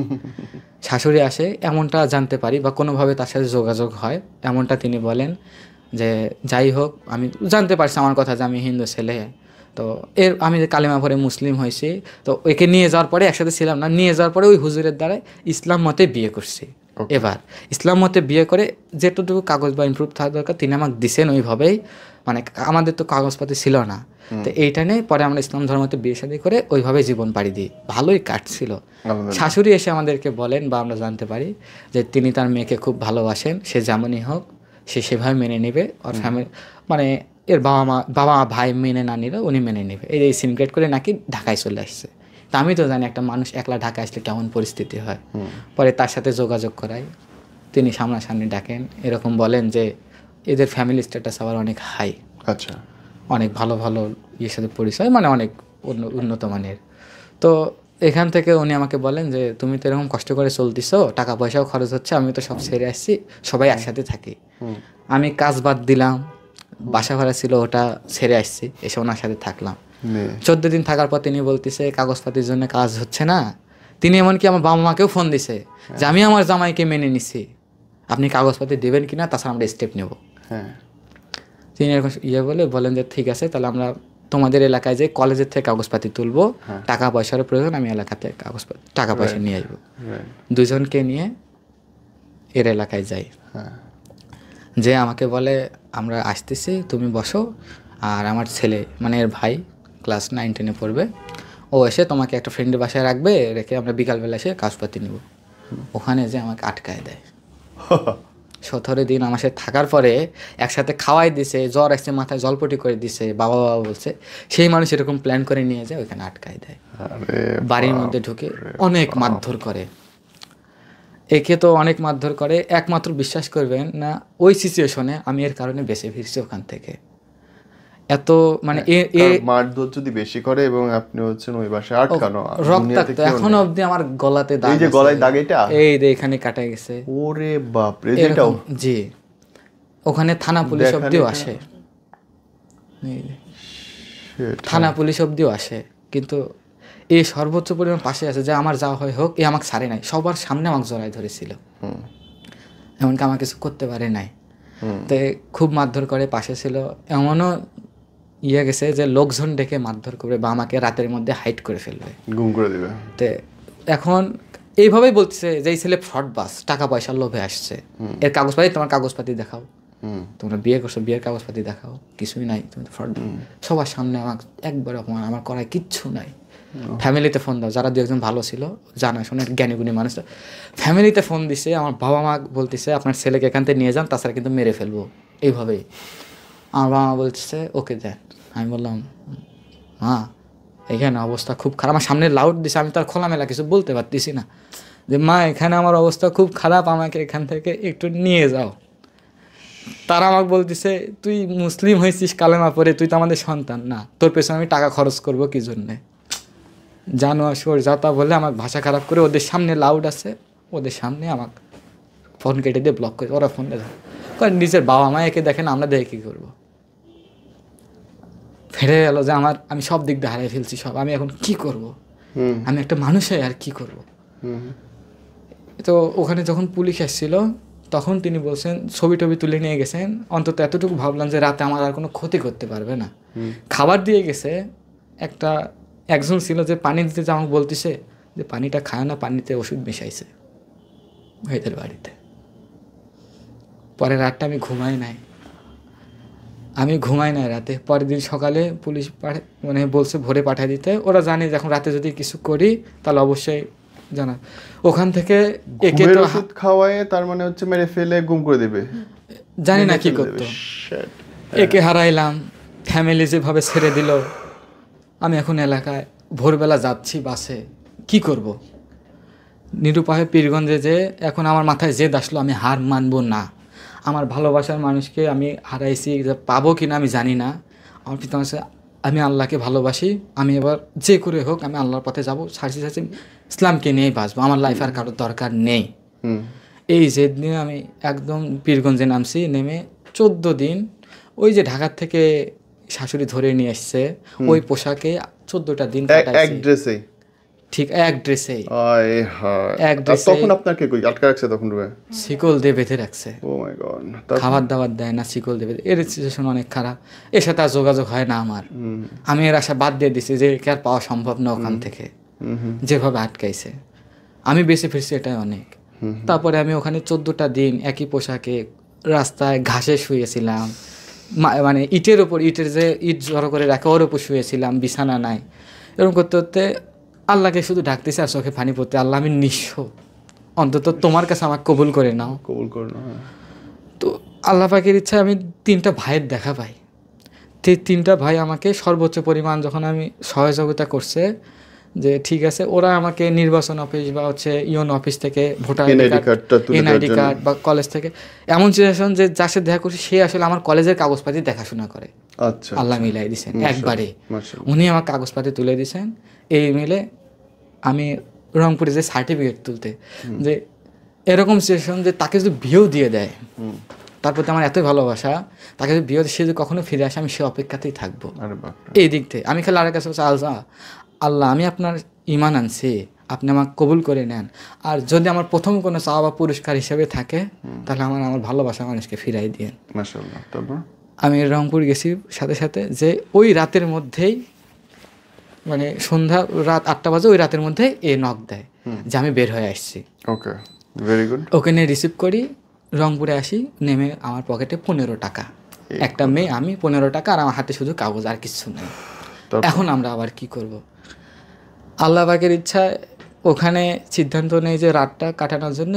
শাশুড়ি আসে, এমনটা জানতে পারি বা কোনোভাবে তার সাথে যোগাযোগ হয়। এমনটা তিনি বলেন যে যাই হোক, আমি জানতে পারছি আমার কথা যে আমি হিন্দু ছেলে। তো আমি যে কালেমা পড়ে মুসলিম হয়েছি, তো একে নিয়ে যাওয়ার পরে একসাথে ছিলাম না, নিয়ে যাওয়ার পরে ওই হুজুরের দ্বারাই ইসলাম মতে বিয়ে করছি। এবার ইসলাম মতে বিয়ে করে যেটুকু কাগজ বা ইমপ্রুভ থাকা দরকার তিনি আমাকে দিছেন ওইভাবেই, মানে আমাদের তো কাগজপাতি ছিল না, তো এইটা নিয়ে পরে আমরা ইসলাম ধর্মতে বিয়ে শাদী করে ওইভাবে জীবন পাড়ি দিই, ভালোই কাটছিল। শাশুড়ি এসে আমাদেরকে বলেন বা আমরা জানতে পারি যে তিনি তার মেয়েকে খুব ভালোবাসেন, সে যেমনই হোক সে সেভাবে মেনে নেবে, ওর ফ্যামিলি মানে এর বাবা মা ভাই মেনে না নিলে উনি মেনে নেবে, এই সিনক্রেট করে নাকি ঢাকায় চলে আসছে। তা আমি তো জানি একটা মানুষ একলা ঢাকায় আসলে কেমন পরিস্থিতি হয়। পরে তার সাথে যোগাযোগ করাই, তিনি সামনাসামনি ডাকেন, এরকম বলেন যে এদের ফ্যামিলি স্ট্যাটাস আবার অনেক হাই, আচ্ছা, অনেক ভালো ভালো ইয়ের সাথে পরিচয়, মানে অনেক উন্নত মানের। তো এখান থেকে উনি আমাকে বলেন যে তুমি তো এরকম কষ্ট করে চলতেছো, টাকা পয়সাও খরচ হচ্ছে, আমি তো সব ছেড়ে আসছি, সবাই একসাথে থাকি। আমি কাজ বাদ দিলাম, বাসা ভাড়া ছিল ওটা ছেড়ে আসছি, এসে ওনার সাথে থাকলাম। 14 দিন থাকার পর তিনি বলতেছে কাগজপাতির জন্য কাজ হচ্ছে না। তিনি এমনকি আমার বাবা মাকেও ফোন দিছে যে আমি আমার জামাইকে মেনে নিছি, আপনি কাগজপাতি দেবেন কিনা, তাছাড়া আমরা স্টেপ নেব। তিনি এরকম বলেন যে ঠিক আছে, তাহলে আমরা তোমাদের এলাকায় যে কলেজের থেকে কাগজপাতি তুলবো, টাকা পয়সার প্রয়োজন, আমি এলাকাতে টাকা পয়সা নিয়ে আসবো। দুজনকে নিয়ে এর এলাকায় যাই, যে আমাকে বলে আমরা আসতেছি, তুমি বসো, আর আমার ছেলে মানে এর ভাই ক্লাস 9-10 পড়বে, ও এসে তোমাকে একটা ফ্রেন্ডের বাসায় রাখবে, রেখে আমরা বিকালবেলা এসে কাগজপাতি নেব। ওখানে যে আমাকে আটকায় দেয়। 17 দিন আমার সাথে থাকার পরে একসাথে খাওয়াই দিছে, জ্বর আসছে, মাথায় জলপটি করে দিছে, বাবা বাবা বলছে, সেই মানুষ এরকম প্ল্যান করে নিয়ে যায় ওইখানে আটকায় দেয়। বাড়ির মধ্যে ঢুকে অনেক মারধর করে, একে তো অনেক মারধর করে। একমাত্র বিশ্বাস করবেন না, ওই সিচুয়েশনে আমি এর কারণে বেঁচে ফিরছি ওখান থেকে। এত মানে মারধর যদি বেশি করে এবং আপনি হচ্ছেন ওই বাসায় আটকানো, রক্তাক্ত, এখনো অবধি আমার গলাতে দাগ, এই যে গলায় দাগ, এটা এই যে এখানে কাটা গেছে। ওরে বাপ রে, এটাও জি, ওখানে থানা পুলিশ অবধিও আসে, থানা পুলিশ অবধিও আসে, কিন্তু এই সর্বোচ্চ পরিমাণ পাশে আছে যে আমার যা হয় হোক, এ আমাকে ছাড়ে নাই, সবার সামনে আমাকে জড়াই ধরেছিল, এমনকি আমার কিছু করতে পারে নাই। তো খুব মারধর করে, পাশে ছিল, এমনও গেছে যে লোকজন ডেকে মারধর করবে বা আমাকে রাতের মধ্যে হাইট করে ফেলবে, গুম করে দেবে। তো এখন এইভাবেই বলছে যে এই ছেলে ফ্রড বাস, টাকা পয়সার লোভে আসছে, এর কাগজপাতি, তোমার কাগজপাতি দেখাও, তোমরা বিয়ে করছো, বিয়ের কাগজপাতি দেখাও, কিছুই নাই, তুমি তো ফ্রড। সবার সামনে আমাকে একবার অপমান, আমার করায় কিচ্ছু নাই। ফ্যামিলিতে ফোন দাও, যারা 2-1 ভালো ছিল, জানা শোনে জ্ঞানীগুণী মানুষ, ফ্যামিলিতে ফোন দিছে, আমার বাবা মা বলতেছে আপনার ছেলেকে এখান থেকে নিয়ে যান, তাছাড়া কিন্তু মেরে ফেলবো, এইভাবেই। আমার বাবা মা বলছে ওকে দেন। আমি বললাম মা এখানে অবস্থা খুব খারাপ, আমার সামনে লাউড দিছে, আমি তো আর খোলামেলা কিছু বলতে পারতেছি না, যে মা এখানে আমার অবস্থা খুব খারাপ, আমাকে এখান থেকে একটু নিয়ে যাও। তারা আমাকে বলতেছে তুই মুসলিম হয়েছিস, কালেমা পড়ে, তুই তো আমাদের সন্তান না, তোর পেছনে আমি টাকা খরচ করবো কি জন্যে, জানো আসর যাতা বলে আমার ভাষা খারাপ করে, ওদের সামনে লাউড আছে, ওদের সামনে আমাকে ফোন কেটে দিয়ে ব্লক করে, ওরা ফোন দেয়, নিজের বাবা মা একে দেখেন, আমরা দেখে কী করবো। ফেরে গেল যে আমি সব দিক দিয়ে হারিয়ে ফেলছি সব, আমি এখন কি করব, আমি একটা মানুষ হয়ে আর কি করব। তো ওখানে যখন পুলিশ আসছিল তখন তিনি বলছেন ছবি টবি তুলে নিয়ে গেছেন, অন্তত এতটুকু ভাবলাম যে রাতে আমার আর কোনো ক্ষতি করতে পারবে না। খাবার দিয়ে গেছে, একজন ছিল যে পানি দিতে, যে আমাকে বলতেছে যে পানিটা খায় না, পানিতে ওষুধ মিশাইছে এদের বাড়িতে। পরের রাতটা আমি ঘুমাই নাই রাতে। পরের দিন সকালে পুলিশ মানে বলছে ভোরে পাঠিয়ে দিতে, ওরা জানে যে এখন রাতে যদি কিছু করি তাহলে অবশ্যই জানা। ওখান থেকে একে তো ওষুধ খাওয়ায়, তার মানে হচ্ছে মেরে ফেলে গুম করে দেবে, জানি না কি করতো। একে হারাইলাম, ফ্যামিলি যেভাবে ছেড়ে দিল, আমি এখন এলাকায় ভোরবেলা যাচ্ছি বাসে, কি করব। নিরুপায় পীরগঞ্জে যে এখন আমার মাথায় জেদ আসলো, আমি হার মানবো না। আমার ভালোবাসার মানুষকে আমি হারাইছি, পাবো কি না আমি জানি না। আমার পিতা আছে, আমি আল্লাহকে ভালোবাসি, আমি এবার যে করে হোক আমি আল্লাহর পথে যাবো, ছাড়ছি ইসলামকে নিয়েই বাঁচবো, আমার লাইফ আর কারোর দরকার নেই। এই জেদ নিয়ে আমি একদম পীরগঞ্জে নামছি। নেমে 14 দিন ওই যে ঢাকার থেকে শাশুড়ি ধরে নিয়ে আসছে ওই পোশাকে 14টা দিন কাটাইছি। ঠিক এক ড্রেসেই। তখন আপনাকে কই আটকা রাখছে? তখন শিকল দিয়ে বেঁধে রাখছে। ও মাই গড। খাবার দাবার দেয় না, শিকল দিয়ে বেঁধে। এর সিচুয়েশন অনেক খারাপ, এর সাথে আর যোগাযোগ হয় না আমার। আমি এর আশা বাদ দিয়ে দিছি যে একে আর পাওয়া সম্ভব না ওখান থেকে, যেভাবে আটকাইছে। আমি বেঁচে ফিরছি এটাই অনেক। তারপরে আমি ওখানে 14টা দিন একই পোশাকে রাস্তায় ঘাসে শুয়েছিলাম, মানে ইটের ওপর, ইটের যে ইট জড়ো করে রাখে ওর ওপর শুয়েছিলাম, বিছানা নাই। এরকম করতে করতে আল্লাহকে শুধু ডাকতেছে আর চোখে পানি পড়তে, আল্লাহ আমি নিঃস্ব, অন্তত তোমার কাছে আমাকে কবুল করে নাও। কবুল করে নাও। তো আল্লাহ পাকের ইচ্ছা আমি 3টা ভাইয়ের দেখা পাই। 3টা ভাই আমাকে সর্বোচ্চ পরিমাণ যখন আমি সহযোগিতা করছে, যে ঠিক আছে ওরা আমাকে নির্বাচন অফিস বা হচ্ছে ইউন অফিস থেকে ভোটার এনআইডি কার্ড বা কলেজ থেকে, এমন সিচুয়েশন যে যার সাথে দেখা করছি সে আসলে আমার কলেজের কাগজপাতি দেখাশোনা করে। আচ্ছা, আল্লাহ মিলাই দিয়েছেন একবারে, উনি আমার কাগজপাতি তুলে দিয়েছেন। এই মিলে আমি রংপুরে যে সার্টিফিকেট তুলতে, যে এরকম সিচুয়েশন যে তাকে যদি বিয়েও দিয়ে দেয়, তার প্রতি আমার এতই ভালোবাসা, তাকে যদি বিয়ে সে যদি কখনো ফিরে আসে আমি সে অপেক্ষাতেই থাকবো। এই দিক থেকে আমি খালি আরেক কাছে বলছি, আল্লাহ আমি আপনার ঈমান আনছি, আপনি আমাকে কবুল করে নেন, আর যদি আমার প্রথম কোনো চাওয়া বা পুরস্কার হিসেবে থাকে তাহলে আমার ভালোবাসা মানুষকে ফিরাই দিয়ে। মাশাআল্লাহ। তারপর আমি রংপুর গেছি সাথে সাথে, যে ওই রাতের মধ্যেই, মানে সন্ধ্যা রাত 8টা বাজে, ওই রাতের মধ্যে এ নক দেয় যে আমি বের হয়ে আসছি। ওকে, ভেরি গুড। ওখানে রিসিভ করি, রংপুরে আসি, নেমে আমার পকেটে 15 টাকা, একটা মেয়ে, আমি 15 টাকা, আর আমার হাতে শুধু কাগজ, আর কিছু নেই। এখন আমরা আবার কি করব? আল্লাহ পাকের ইচ্ছায় ওখানে সিদ্ধান্ত নেই যে রাতটা কাটানোর জন্য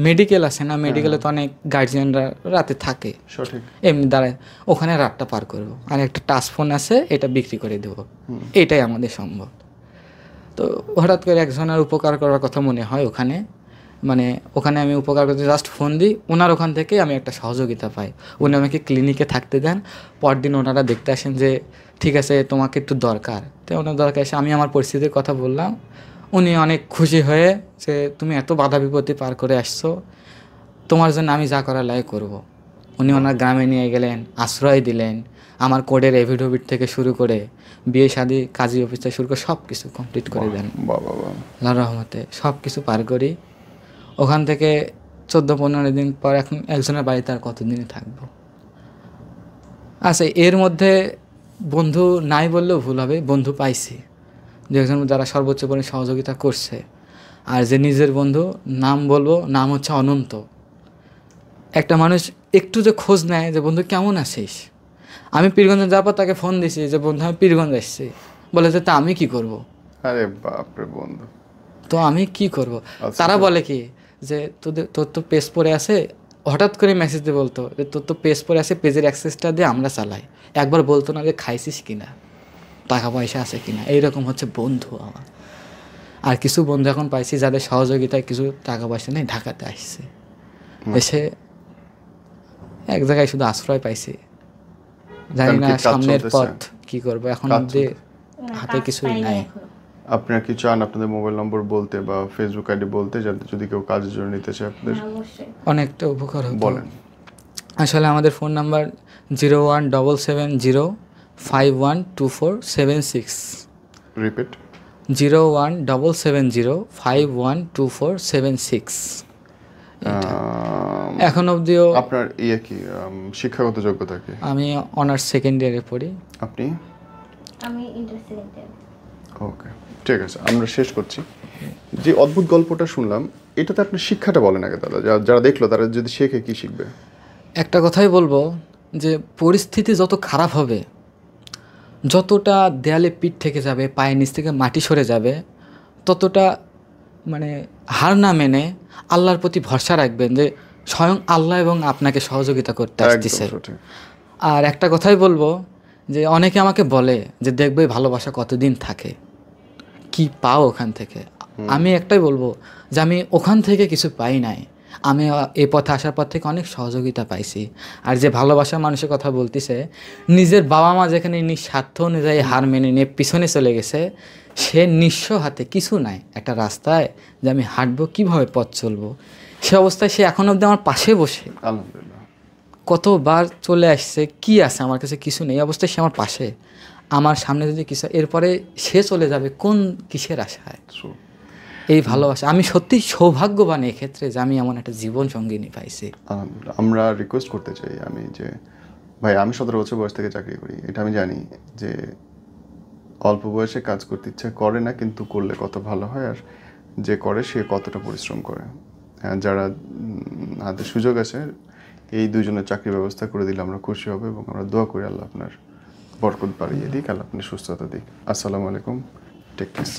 মেডিকেল আছে না, মেডিকেলে তো অনেক গার্জিয়ানরা রাতে থাকে, এমনি দাঁড়ায়, ওখানে রাতটা পার করবো, আর একটা টাচ ফোন আছে এটা বিক্রি করে দেবো, এটাই আমাদের সম্ভব। তো হঠাৎ করে একজনের উপকার করার কথা মনে হয় ওখানে, মানে ওখানে আমি উপকার করতে জাস্ট ফোন দিই, ওনার ওখান থেকে আমি একটা সহযোগিতা পাই। উনি আমাকে ক্লিনিকে থাকতে দেন, পরদিন ওনারা দেখতে আসেন যে ঠিক আছে তোমাকে একটু দরকার, তো ওনার দরকার এসে আমি আমার পরিস্থিতির কথা বললাম। উনি অনেক খুশি হয়ে যে তুমি এত বাধা বিপত্তি পার করে আসছো, তোমার জন্য আমি যা করার লাগে করবো। উনি ওনার গ্রামে নিয়ে গেলেন, আশ্রয় দিলেন, আমার কোডের এভিডেভিট থেকে শুরু করে বিয়ে শাদী কাজী অফিস থেকে শুরু করে সব কিছু কমপ্লিট করে দেন আল্লাহর রহমতে। সব কিছু পার করি ওখান থেকে 14-15 দিন পর এখন একজনের বাড়িতে আর কতদিনই থাকবো। আচ্ছা, এর মধ্যে বন্ধু নাই বললেও ভুল হবে, বন্ধু পাইছি যে একজন যারা সর্বোচ্চ পরিমাণে সহযোগিতা করছে। আর যে নিজের বন্ধু, নাম বলবো, নাম হচ্ছে অনন্ত। একটা মানুষ একটু যে খোঁজ নেয় যে বন্ধু কেমন আছিস, আমি পীরগঞ্জে যাবো, তাকে ফোন দিছি যে বন্ধু আমি পীরগঞ্জ আসছি, বলে যে তা আমি কি করব? আরে বাপরে বন্ধু, তো আমি কি করব? তারা বলে কি যে তোর তো পেজ পড়ে আছে, হঠাৎ করে মেসেজ দিয়ে বলতো যে তোর তো পেজ পড়ে আছে, পেজের অ্যাক্সেসটা দিয়ে আমরা চালাই। একবার বলতো না যে খাইছিস কিনা, টাকা পয়সা আছে কিনা। এইরকম হচ্ছে বন্ধু আমার। আর কিছু বন্ধু এখন পাইছি যাদের সহযোগিতায় কিছু টাকা পয়সা নেই, ঢাকাতে আসছে, এসে এক জায়গায় শুধু আশ্রয় পাইছি। জানি না সামনের পথ কি করবো, এখন অব্দি হাতে কিছুই নাই। আপনারা কি চান আপনাদের মোবাইল নম্বর বলতে বা ফেসবুক আইডি বলতে, যাতে যদি কেউ কাজের জন্য নিতে চায় আপনাদের অনেকটা উপকার হতো? বলেন। আসলে আমাদের ফোন নাম্বার 01770512476। রিপিট, 01770512476। এখন অবধিও। আপনার কি শিক্ষাগত যোগ্যতা কি? আমি অনার্স সেকেন্ড ইয়ারে পড়ি। আপনি? আমি ইন্টার সেকেন্ড ইয়ার। ওকে, ঠিক আছে, আমরা শেষ করছি। যে অদ্ভুত গল্পটা শুনলাম, এটাতে আপনি শিক্ষাটা বলেন আগে দাদা, যারা দেখলো তারা যদি শেখে কি শিখবে? একটা কথাই বলবো যে পরিস্থিতি যত খারাপ হবে, যতটা দেয়ালে পিঠ থেকে যাবে, পায়ের নিচ থেকে মাটি সরে যাবে, ততটা মানে হার না মেনে আল্লাহর প্রতি ভরসা রাখবেন যে স্বয়ং আল্লাহ এবং আপনাকে সহযোগিতা করতে আসতেছে। আর একটা কথাই বলবো যে অনেকে আমাকে বলে যে দেখবে ভালোবাসা কতদিন থাকে, কি পাও ওখান থেকে। আমি একটাই বলবো যে আমি ওখান থেকে কিছু পাই নাই, আমি এই পথে আসার পর থেকে অনেক সহযোগিতা পাইছি। আর যে ভালোবাসা মানুষের কথা বলতেছে, নিজের বাবা মা যেখানে নিঃস্বার্থ অনুযায়ী হার মেনে নিয়ে পিছনে চলে গেছে, সে নিঃস্ব হাতে কিছু নাই, একটা রাস্তায় যে আমি হাঁটবো, কীভাবে পথ চলবো, সে অবস্থায় সে এখন অবধি আমার পাশে বসে আলহামদুলিল্লাহ কতবার চলে আসছে, কি আছে আমার কাছে, কিছু নেই, অবস্থায় সে আমার পাশে, আমার সামনে যদি কিছু, এরপরে সে চলে যাবে কোন কিসের আশায়? এই ভালোবাসা, আমি সত্যি সৌভাগ্যবান এক্ষেত্রে যে আমি এমন একটা জীবন সঙ্গিনী পাইছি। আমরা রিকোয়েস্ট করতে চাই, আমি যে ভাই, আমি 17 বছর বয়স থেকে চাকরি করি, এটা আমি জানি যে অল্প বয়সে কাজ করতে ইচ্ছা করে না, কিন্তু করলে কত ভালো হয়, আর যে করে সে কতটা পরিশ্রম করে। যারা হাতে সুযোগ আছে এই দুজনের চাকরির ব্যবস্থা করে দিলে আমরা খুশি হব এবং আমরা দোয়া করি আল্লাহ আপনার বরকত বাড়িয়ে দিক, আল্লাহ আপনি সুস্থতা দিক। আসসালামু আলাইকুম, টেক কেয়ার।